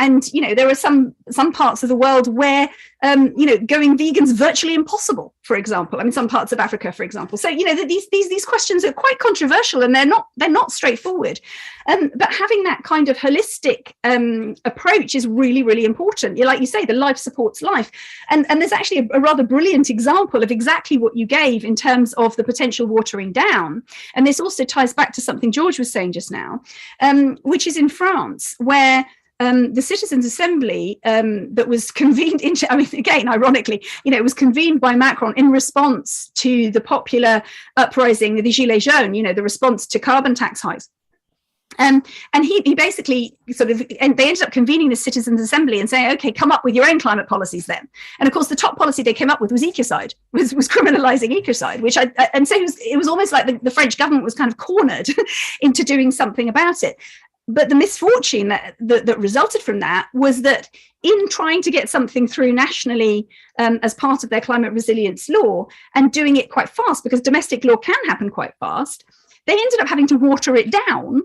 there are some parts of the world where going vegan is virtually impossible, for example. I mean, some parts of Africa, for example. So these questions are quite controversial, and they're not straightforward. But having that kind of holistic approach is really, really important. Like you say, the life supports life, and there's actually a rather brilliant example of exactly what you gave in terms of the potential watering down. And this also ties back to something George was saying just now, which is in France, where the Citizens' Assembly that was convened again, ironically, it was convened by Macron in response to the popular uprising, the Gilets jaunes, the response to carbon tax hikes. And he basically they ended up convening the Citizens' Assembly and saying, okay, come up with your own climate policies then. And of course, the top policy they came up with was ecocide, was criminalizing ecocide, which so it was almost like the French government was kind of cornered into doing something about it. But the misfortune that resulted from that was that in trying to get something through nationally as part of their climate resilience law, and doing it quite fast, because domestic law can happen quite fast, they ended up having to water it down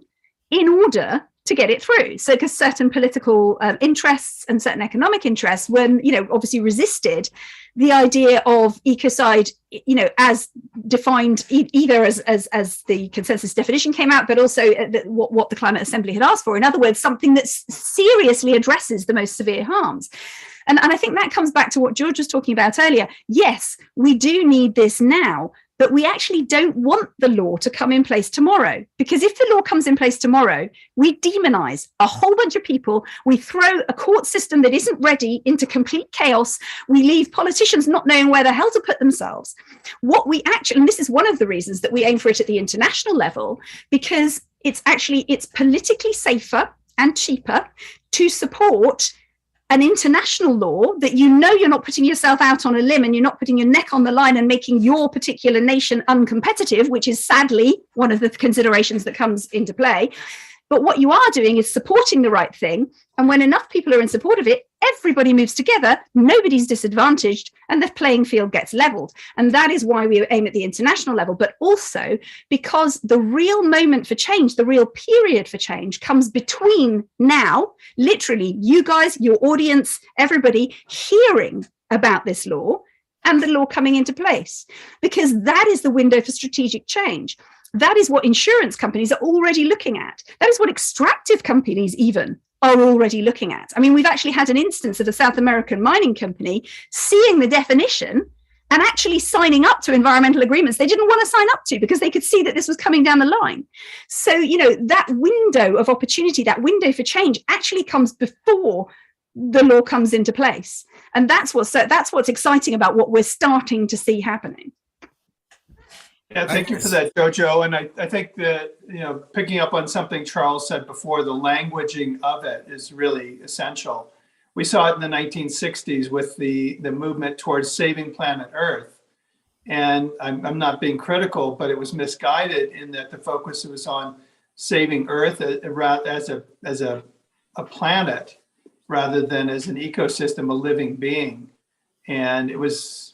in order to get it through. So because certain political interests and certain economic interests were, obviously resisted the idea of ecocide, as defined either as the consensus definition came out, but also what the Climate Assembly had asked for. In other words, something that seriously addresses the most severe harms. And I think that comes back to what George was talking about earlier. Yes, we do need this now, but we actually don't want the law to come in place tomorrow, because if the law comes in place tomorrow, we demonize a whole bunch of people. We throw a court system that isn't ready into complete chaos. We leave politicians not knowing where the hell to put themselves. What we actually, and this is one of the reasons that we aim for it at the international level, because it's politically safer and cheaper to support an international law that you're not putting yourself out on a limb, and you're not putting your neck on the line and making your particular nation uncompetitive, which is sadly one of the considerations that comes into play. But what you are doing is supporting the right thing. And when enough people are in support of it, everybody moves together, nobody's disadvantaged, and the playing field gets leveled. And that is why we aim at the international level, but also because the real moment for change, the real period for change, comes between now, literally, you guys, your audience, everybody hearing about this law and the law coming into place, because that is the window for strategic change. That is what insurance companies are already looking at. That is what extractive companies even are already looking at. I mean, we've actually had an instance of a South American mining company seeing the definition and actually signing up to environmental agreements they didn't want to sign up to, because they could see that this was coming down the line. So, that window of opportunity, that window for change actually comes before the law comes into place. And that's what's exciting about what we're starting to see happening. Yeah, thank you for that, Jojo. And I think that, picking up on something Charles said before, the languaging of it is really essential. We saw it in the 1960s with the movement towards saving planet Earth. And I'm not being critical, but it was misguided in that the focus was on saving Earth as a planet rather than as an ecosystem, a living being. And it was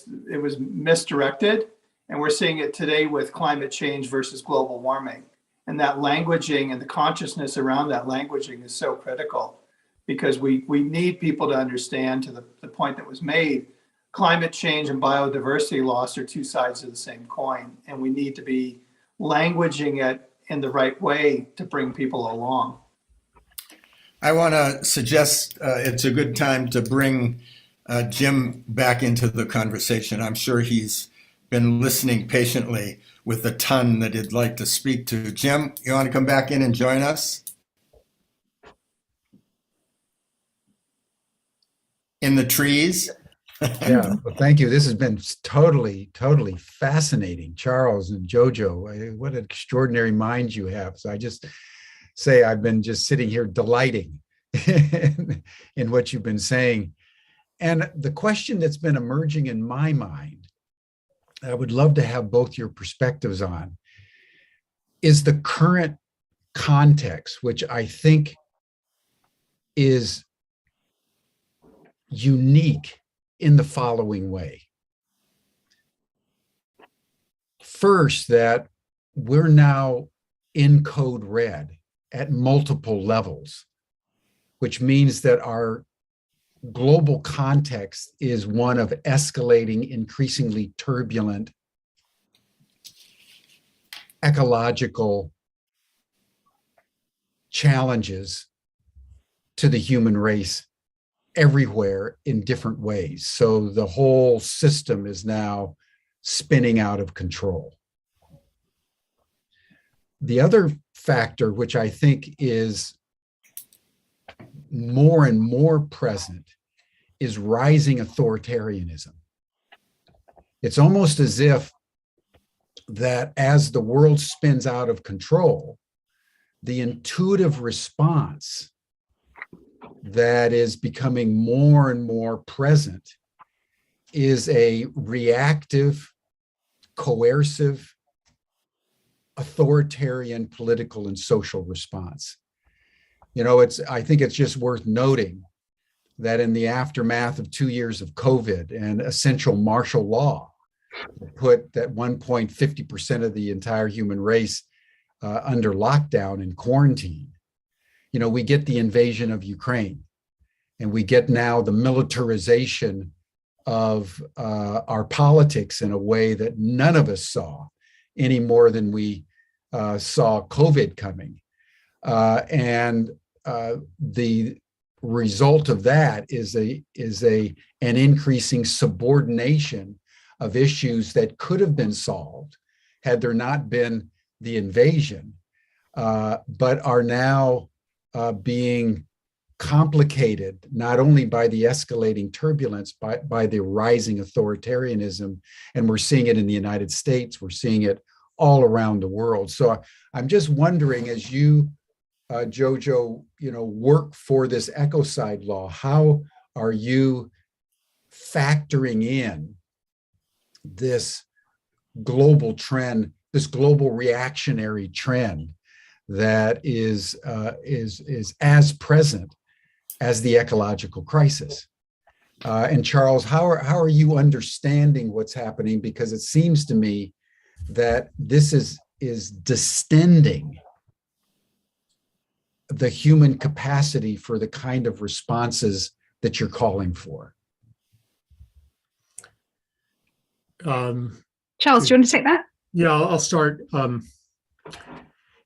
misdirected. And we're seeing it today with climate change versus global warming. And that languaging and the consciousness around that languaging is so critical, because we need people to understand, to the point that was made, climate change and biodiversity loss are two sides of the same coin. And we need to be languaging it in the right way to bring people along. I want to suggest it's a good time to bring Jim back into the conversation. I'm sure he's been listening patiently with a ton that he'd like to speak to. Jim, you want to come back in and join us? In the trees? Yeah, well, thank you. This has been totally fascinating. Charles and Jojo, what an extraordinary mind you have. So I just say I've been just sitting here delighting in what you've been saying. And the question that's been emerging in my mind, I would love to have both your perspectives on, is the current context, which I think is unique in the following way. First, that we're now in code red at multiple levels which means that our global context is one of escalating, increasingly turbulent ecological challenges to the human race everywhere in different ways. So the whole system is now spinning out of control. The other factor, which I think is more and more present, is rising authoritarianism. It's almost as if that as the world spins out of control, the intuitive response that is becoming more and more present is a reactive, coercive, authoritarian political and social response. I think it's just worth noting that in the aftermath of 2 years of COVID and essential martial law, put at one point 50% of the entire human race under lockdown and quarantine. We get the invasion of Ukraine, and we get now the militarization of our politics in a way that none of us saw any more than we saw COVID coming. And the result of that is an increasing subordination of issues that could have been solved had there not been the invasion, but are now being complicated not only by the escalating turbulence, but by the rising authoritarianism. And we're seeing it in the United States, we're seeing it all around the world. So I'm just wondering, as you, Jojo, work for this ecocide law, how are you factoring in this global trend, this global reactionary trend that is as present as the ecological crisis? And Charles, how are you understanding what's happening? Because it seems to me that this is distending the human capacity for the kind of responses that you're calling for. Charles, do you want to take that? Yeah, I'll start.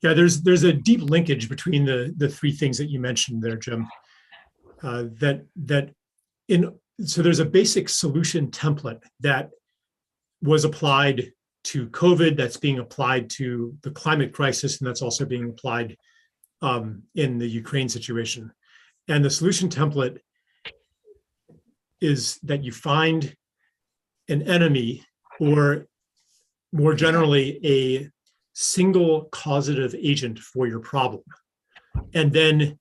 There's a deep linkage between the three things that you mentioned there, Jim. So there's a basic solution template that was applied to COVID, that's being applied to the climate crisis, and that's also being applied in the Ukraine situation. And the solution template is that you find an enemy, or more generally, a single causative agent for your problem. And then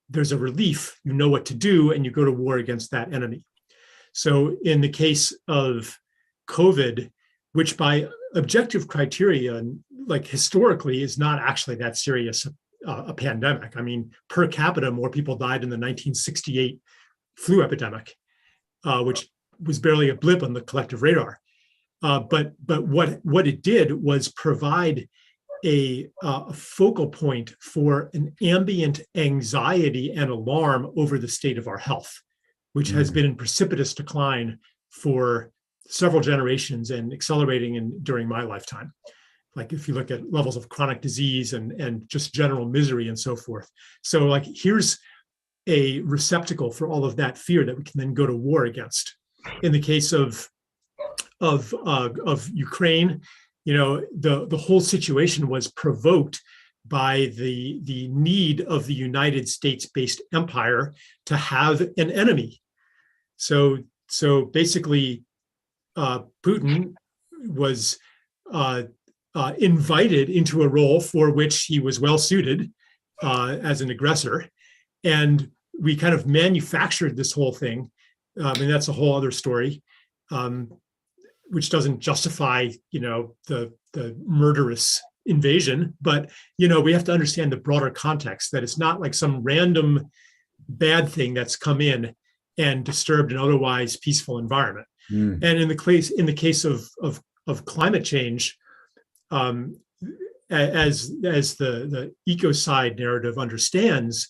there's a relief, you know what to do, and you go to war against that enemy. So in the case of COVID, which by objective criteria, like historically, is not actually that serious a pandemic. I mean, per capita, more people died in the 1968 flu epidemic, which was barely a blip on the collective radar. But what it did was provide a focal point for an ambient anxiety and alarm over the state of our health, which has been in precipitous decline for several generations and accelerating during my lifetime. Like if you look at levels of chronic disease and just general misery and so forth. So like here's a receptacle for all of that fear that we can then go to war against. In the case of Ukraine, the whole situation was provoked by the need of the United States-based empire to have an enemy. So basically, Putin was invited into a role for which he was well suited as an aggressor, and we kind of manufactured this whole thing. And that's a whole other story, which doesn't justify, the murderous invasion. But, we have to understand the broader context, that it's not like some random bad thing that's come in and disturbed an otherwise peaceful environment. And in the case of climate change, as the ecocide narrative understands,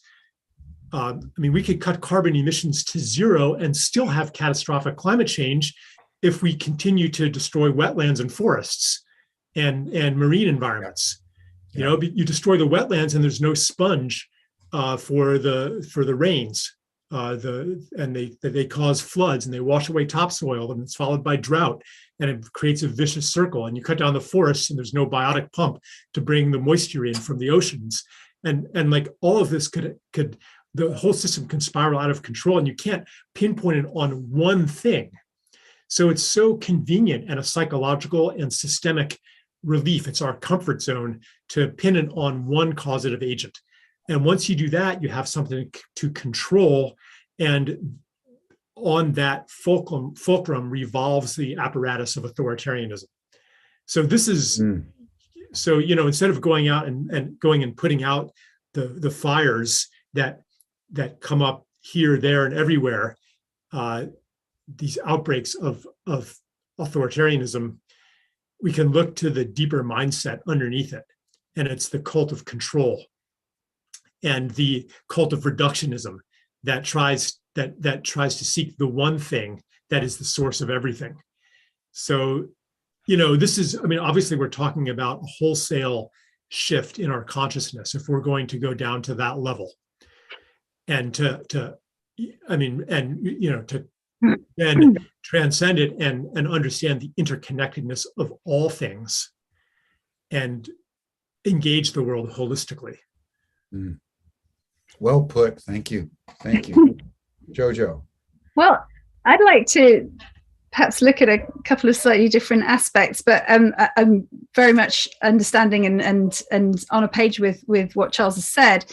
I mean, we could cut carbon emissions to zero and still have catastrophic climate change if we continue to destroy wetlands and forests and marine environments. You know, you destroy the wetlands and there's no sponge for the rains. They cause floods and they wash away topsoil, and it's followed by drought, and it creates a vicious circle. And you cut down the forests and there's no biotic pump to bring the moisture in from the oceans. And like all of this could the whole system can spiral out of control, and you can't pinpoint it on one thing. So it's so convenient and a psychological and systemic relief. It's our comfort zone to pin it on one causative agent. And once you do that, you have something to control, and on that fulcrum revolves the apparatus of authoritarianism. So this is, so, you know, instead of going out and going and putting out the fires that come up here, there, and everywhere, these outbreaks of authoritarianism, we can look to the deeper mindset underneath it. And it's the cult of control and the cult of reductionism that tries to seek the one thing that is the source of everything. So, you know, this is, I mean, obviously we're talking about a wholesale shift in our consciousness if we're going to go down to that level. And to then transcend it and understand the interconnectedness of all things and engage the world holistically. Well put. Thank you. Thank you. Jojo. Well, I'd like to perhaps look at a couple of slightly different aspects, but I'm very much understanding and on a page with what Charles has said.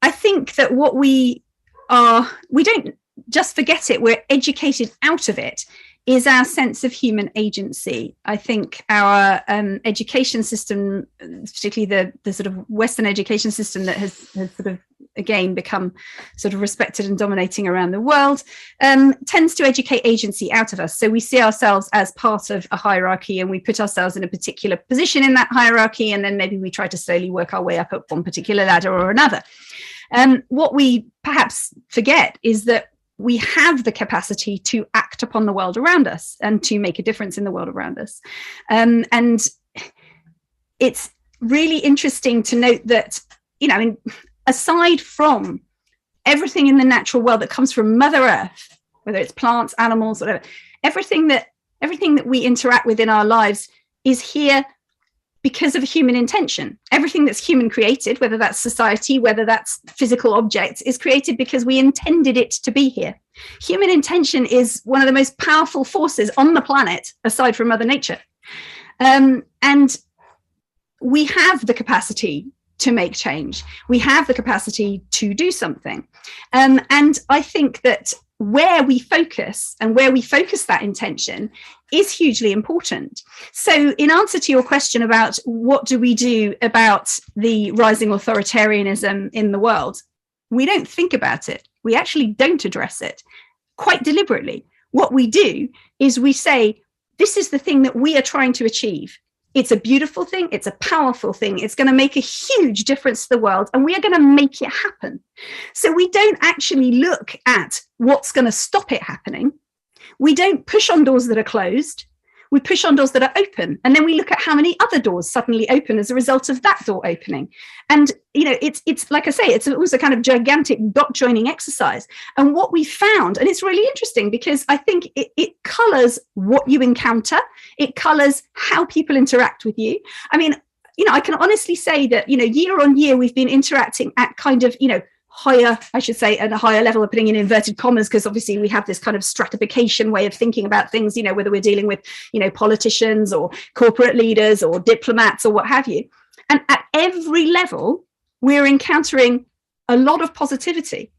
I think that what we don't just forget it, we're educated out of it, is our sense of human agency. I think our education system, particularly the sort of Western education system that has sort of, again, become sort of respected and dominating around the world, tends to educate agency out of us. So we see ourselves as part of a hierarchy, and we put ourselves in a particular position in that hierarchy, and then maybe we try to slowly work our way up one particular ladder or another. What we perhaps forget is that we have the capacity to act upon the world around us and to make a difference in the world around us. And it's really interesting to note that, you know, I mean, aside from everything in the natural world that comes from Mother Earth, whether it's plants, animals, whatever, everything that we interact with in our lives is here because of human intention. Everything that's human created, whether that's society, whether that's physical objects, is created because we intended it to be here. Human intention is one of the most powerful forces on the planet, aside from Mother Nature. And we have the capacity to make change. We have the capacity to do something. And I think that where we focus that intention is hugely important. So in answer to your question about what do we do about the rising authoritarianism in the world, we don't think about it. We actually don't address it quite deliberately. What we do is we say, this is the thing that we are trying to achieve. It's a beautiful thing. It's a powerful thing. It's going to make a huge difference to the world, and we are going to make it happen. So we don't actually look at what's going to stop it happening. We don't push on doors that are closed. We push on doors that are open. And then we look at how many other doors suddenly open as a result of that door opening. And, you know, it's like I say, it's always a kind of gigantic dot joining exercise. And what we found, and it's really interesting because I think it colors what you encounter. It colors how people interact with you. I mean, you know, I can honestly say that, you know, year on year, we've been interacting at kind of, you know, higher, I should say, at a higher level of putting in inverted commas, because obviously we have this kind of stratification way of thinking about things, you know, whether we're dealing with, you know, politicians or corporate leaders or diplomats or what have you. And at every level, we're encountering a lot of positivity.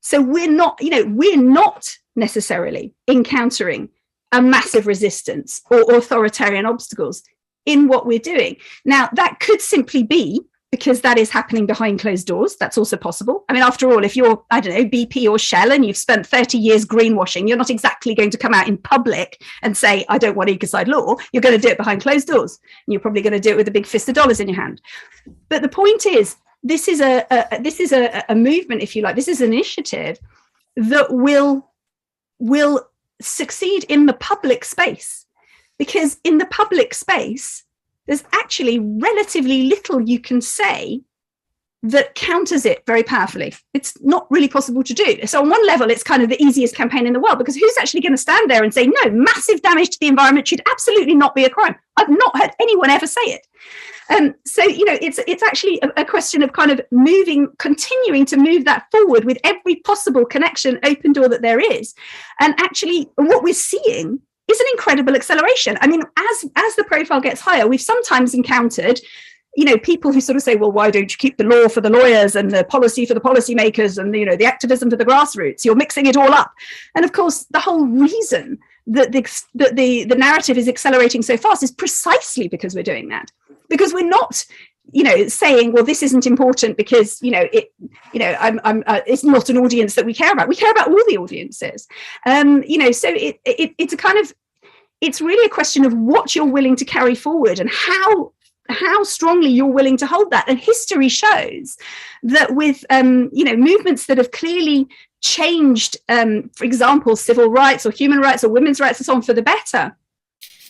So we're not necessarily encountering a massive resistance or authoritarian obstacles in what we're doing. Now, that could simply be because that is happening behind closed doors. That's also possible. I mean, after all, if you're, I don't know, BP or Shell and you've spent 30 years greenwashing, you're not exactly going to come out in public and say, I don't want ecocide law. You're going to do it behind closed doors. And you're probably going to do it with a big fist of dollars in your hand. But the point is, this is a movement, if you like. This is an initiative that will succeed in the public space, because in the public space, there's actually relatively little you can say that counters it very powerfully. It's not really possible to do. So on one level, it's kind of the easiest campaign in the world, because who's actually going to stand there and say, no, massive damage to the environment should absolutely not be a crime? I've not heard anyone ever say it. So, it's actually a question of kind of continuing to move that forward with every possible connection, open door that there is. And actually what we're seeing is an incredible acceleration. I mean, as the profile gets higher, we've sometimes encountered people who sort of say, well, why don't you keep the law for the lawyers and the policy for the policymakers and, the activism for the grassroots? You're mixing it all up. And of course, the whole reason that the narrative is accelerating so fast is precisely because we're doing that. Because we're not, saying, well, this isn't important because, it's not an audience that we care about. We care about all the audiences. So it's a kind of, it's really a question of what you're willing to carry forward and how strongly you're willing to hold that. And history shows that with movements that have clearly changed, for example, civil rights or human rights or women's rights and so on for the better,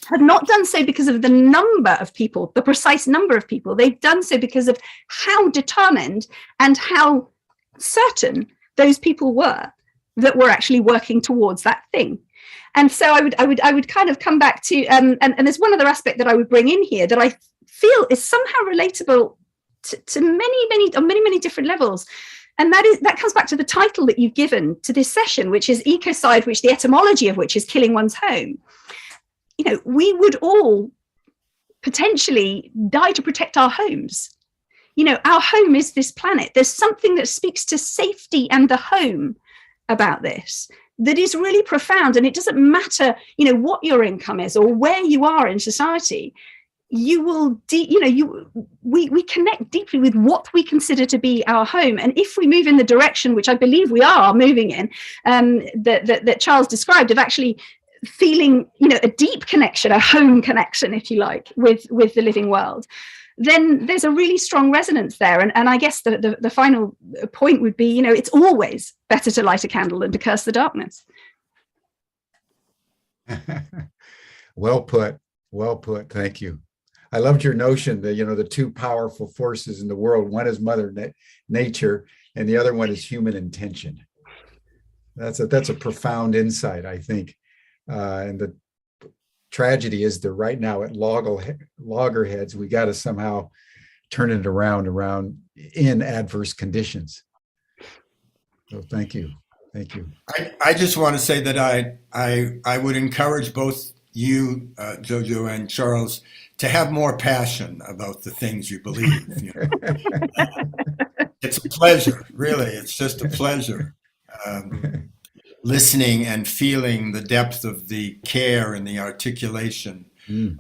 have not done so because of the number of people, the precise number of people. They've done so because of how determined and how certain those people were that were actually working towards that thing. And so I would kind of come back to, and there's one other aspect that I would bring in here that I feel is somehow relatable to many different levels. And that comes back to the title that you've given to this session, which is Ecocide, which the etymology of which is killing one's home. We would all potentially die to protect our homes. Our home is this planet. There's something that speaks to safety and the home about this that is really profound. And it doesn't matter, what your income is or where you are in society. You will, we connect deeply with what we consider to be our home. And if we move in the direction, which I believe we are moving in, that Charles described, of actually feeling, a deep connection, a home connection, if you like, with the living world, then there's a really strong resonance there. And I guess the final point would be, it's always better to light a candle than to curse the darkness. Well put. Thank you. I loved your notion that, the two powerful forces in the world, one is Mother Nature and the other one is human intention. That's a profound insight, I think. And the tragedy is that right now at loggerheads, we got to somehow turn it around in adverse conditions. So thank you. I just want to say that I would encourage both you, Jojo, and Charles to have more passion about the things you believe. It's a pleasure, really. It's just a pleasure. Listening and feeling the depth of the care and the articulation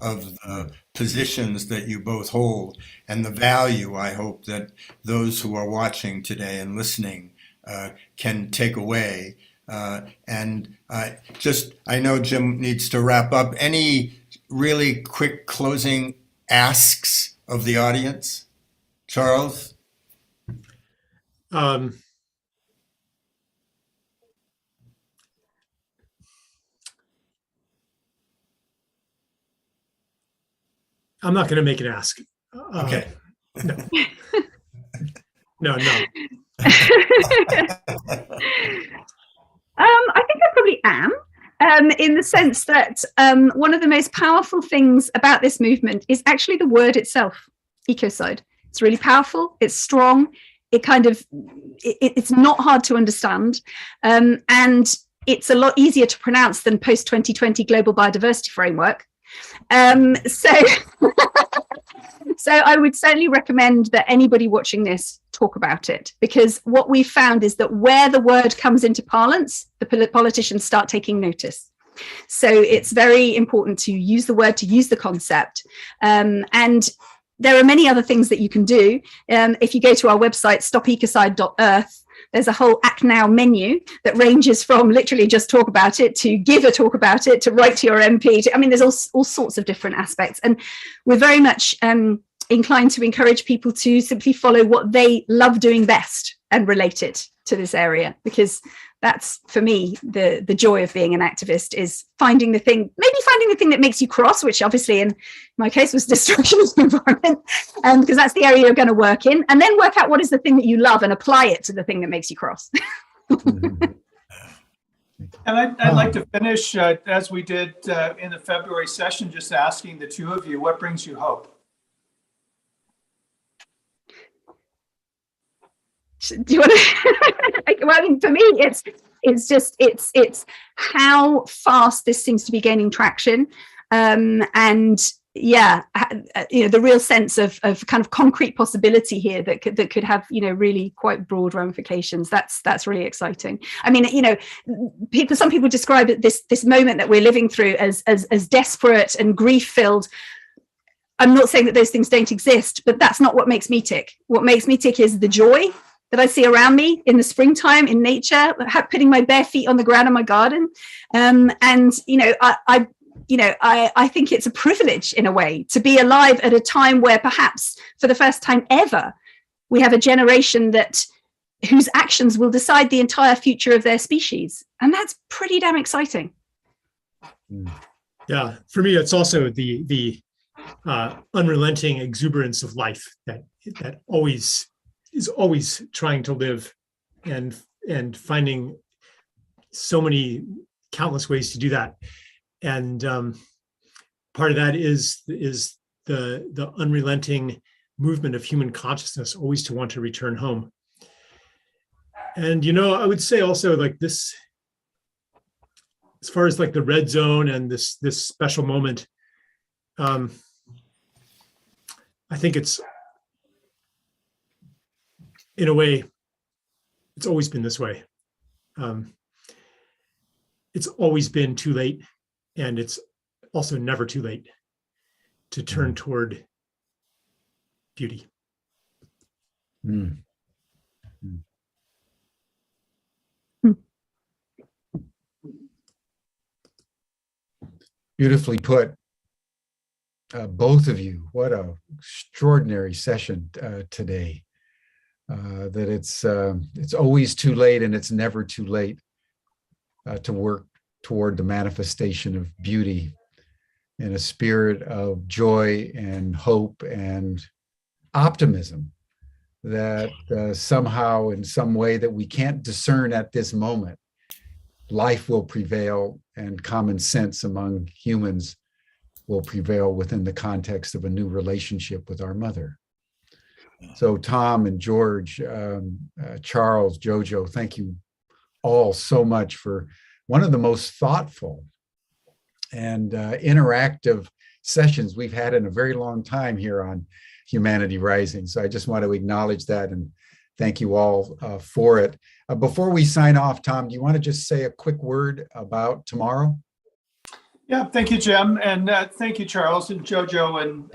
of the positions that you both hold, and the value, I hope, that those who are watching today and listening can take away. And I know Jim needs to wrap up. Any really quick closing asks of the audience? Charles? I'm not going to make an ask. Okay. No. No. I think I probably am, in the sense that one of the most powerful things about this movement is actually the word itself, ecocide. It's really powerful. It's strong. It's not hard to understand. And it's a lot easier to pronounce than post-2020 global biodiversity framework. So I would certainly recommend that anybody watching this talk about it, because what we found is that where the word comes into parlance, the politicians start taking notice. So it's very important to use the word, to use the concept. And there are many other things that you can do. If you go to our website, stopecocide.earth, there's a whole Act Now menu that ranges from literally just talk about it to give a talk about it to write to your MP. There's all sorts of different aspects. And we're very much inclined to encourage people to simply follow what they love doing best and relate it to this area, because that's, for me, the joy of being an activist, is finding the thing that makes you cross, which obviously in my case was destruction of the environment, because that's the area you're going to work in, and then work out what is the thing that you love and apply it to the thing that makes you cross. And I'd like to finish, as we did in the February session, just asking the two of you, what brings you hope? Do you want to? Well, I mean, for me, it's how fast this seems to be gaining traction, and yeah, the real sense of kind of concrete possibility here that could have really quite broad ramifications. That's really exciting. I mean, some people describe it, this moment that we're living through as desperate and grief filled. I'm not saying that those things don't exist, but that's not what makes me tick. What makes me tick is the joy that I see around me in the springtime, in nature, putting my bare feet on the ground in my garden. I think it's a privilege, in a way, to be alive at a time where perhaps for the first time ever, we have a generation whose actions will decide the entire future of their species. And that's pretty damn exciting. Yeah, for me, it's also the unrelenting exuberance of life that is always trying to live and finding so many countless ways to do that. And part of that is the unrelenting movement of human consciousness, always to want to return home. And I would say also, like, this, as far as like the red zone and this special moment, I think it's, in a way, it's always been this way. It's always been too late, and it's also never too late to turn toward beauty. Mm. Beautifully put, both of you. What an extraordinary session today. That it's always too late, and it's never too late to work toward the manifestation of beauty in a spirit of joy and hope and optimism that somehow, in some way that we can't discern at this moment, life will prevail and common sense among humans will prevail within the context of a new relationship with our mother. So Tom and George, Charles, Jojo, thank you all so much for one of the most thoughtful and interactive sessions we've had in a very long time here on Humanity Rising. So I just want to acknowledge that and thank you all for it. Before we sign off, Tom, do you want to just say a quick word about tomorrow? Yeah, thank you, Jim. And thank you, Charles and Jojo and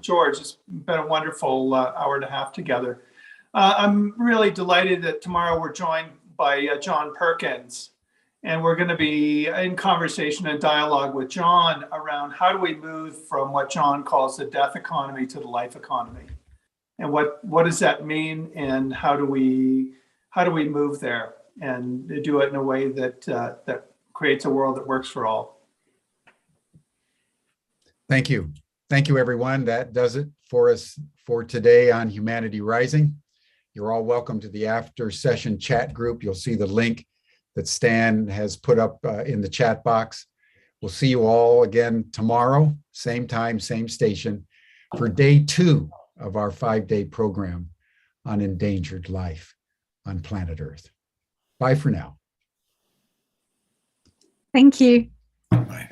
George. It's been a wonderful hour and a half together. I'm really delighted that tomorrow we're joined by John Perkins. And we're going to be in conversation and dialogue with John around how do we move from what John calls the death economy to the life economy. And what does that mean, and how do we move there and do it in a way that creates a world that works for all. Thank you. Thank you, everyone. That does it for us for today on Humanity Rising. You're all welcome to the after session chat group. You'll see the link that Stan has put up in the chat box. We'll see you all again tomorrow, same time, same station, for day 2 of our 5-day program on endangered life on planet Earth. Bye for now. Thank you. Bye.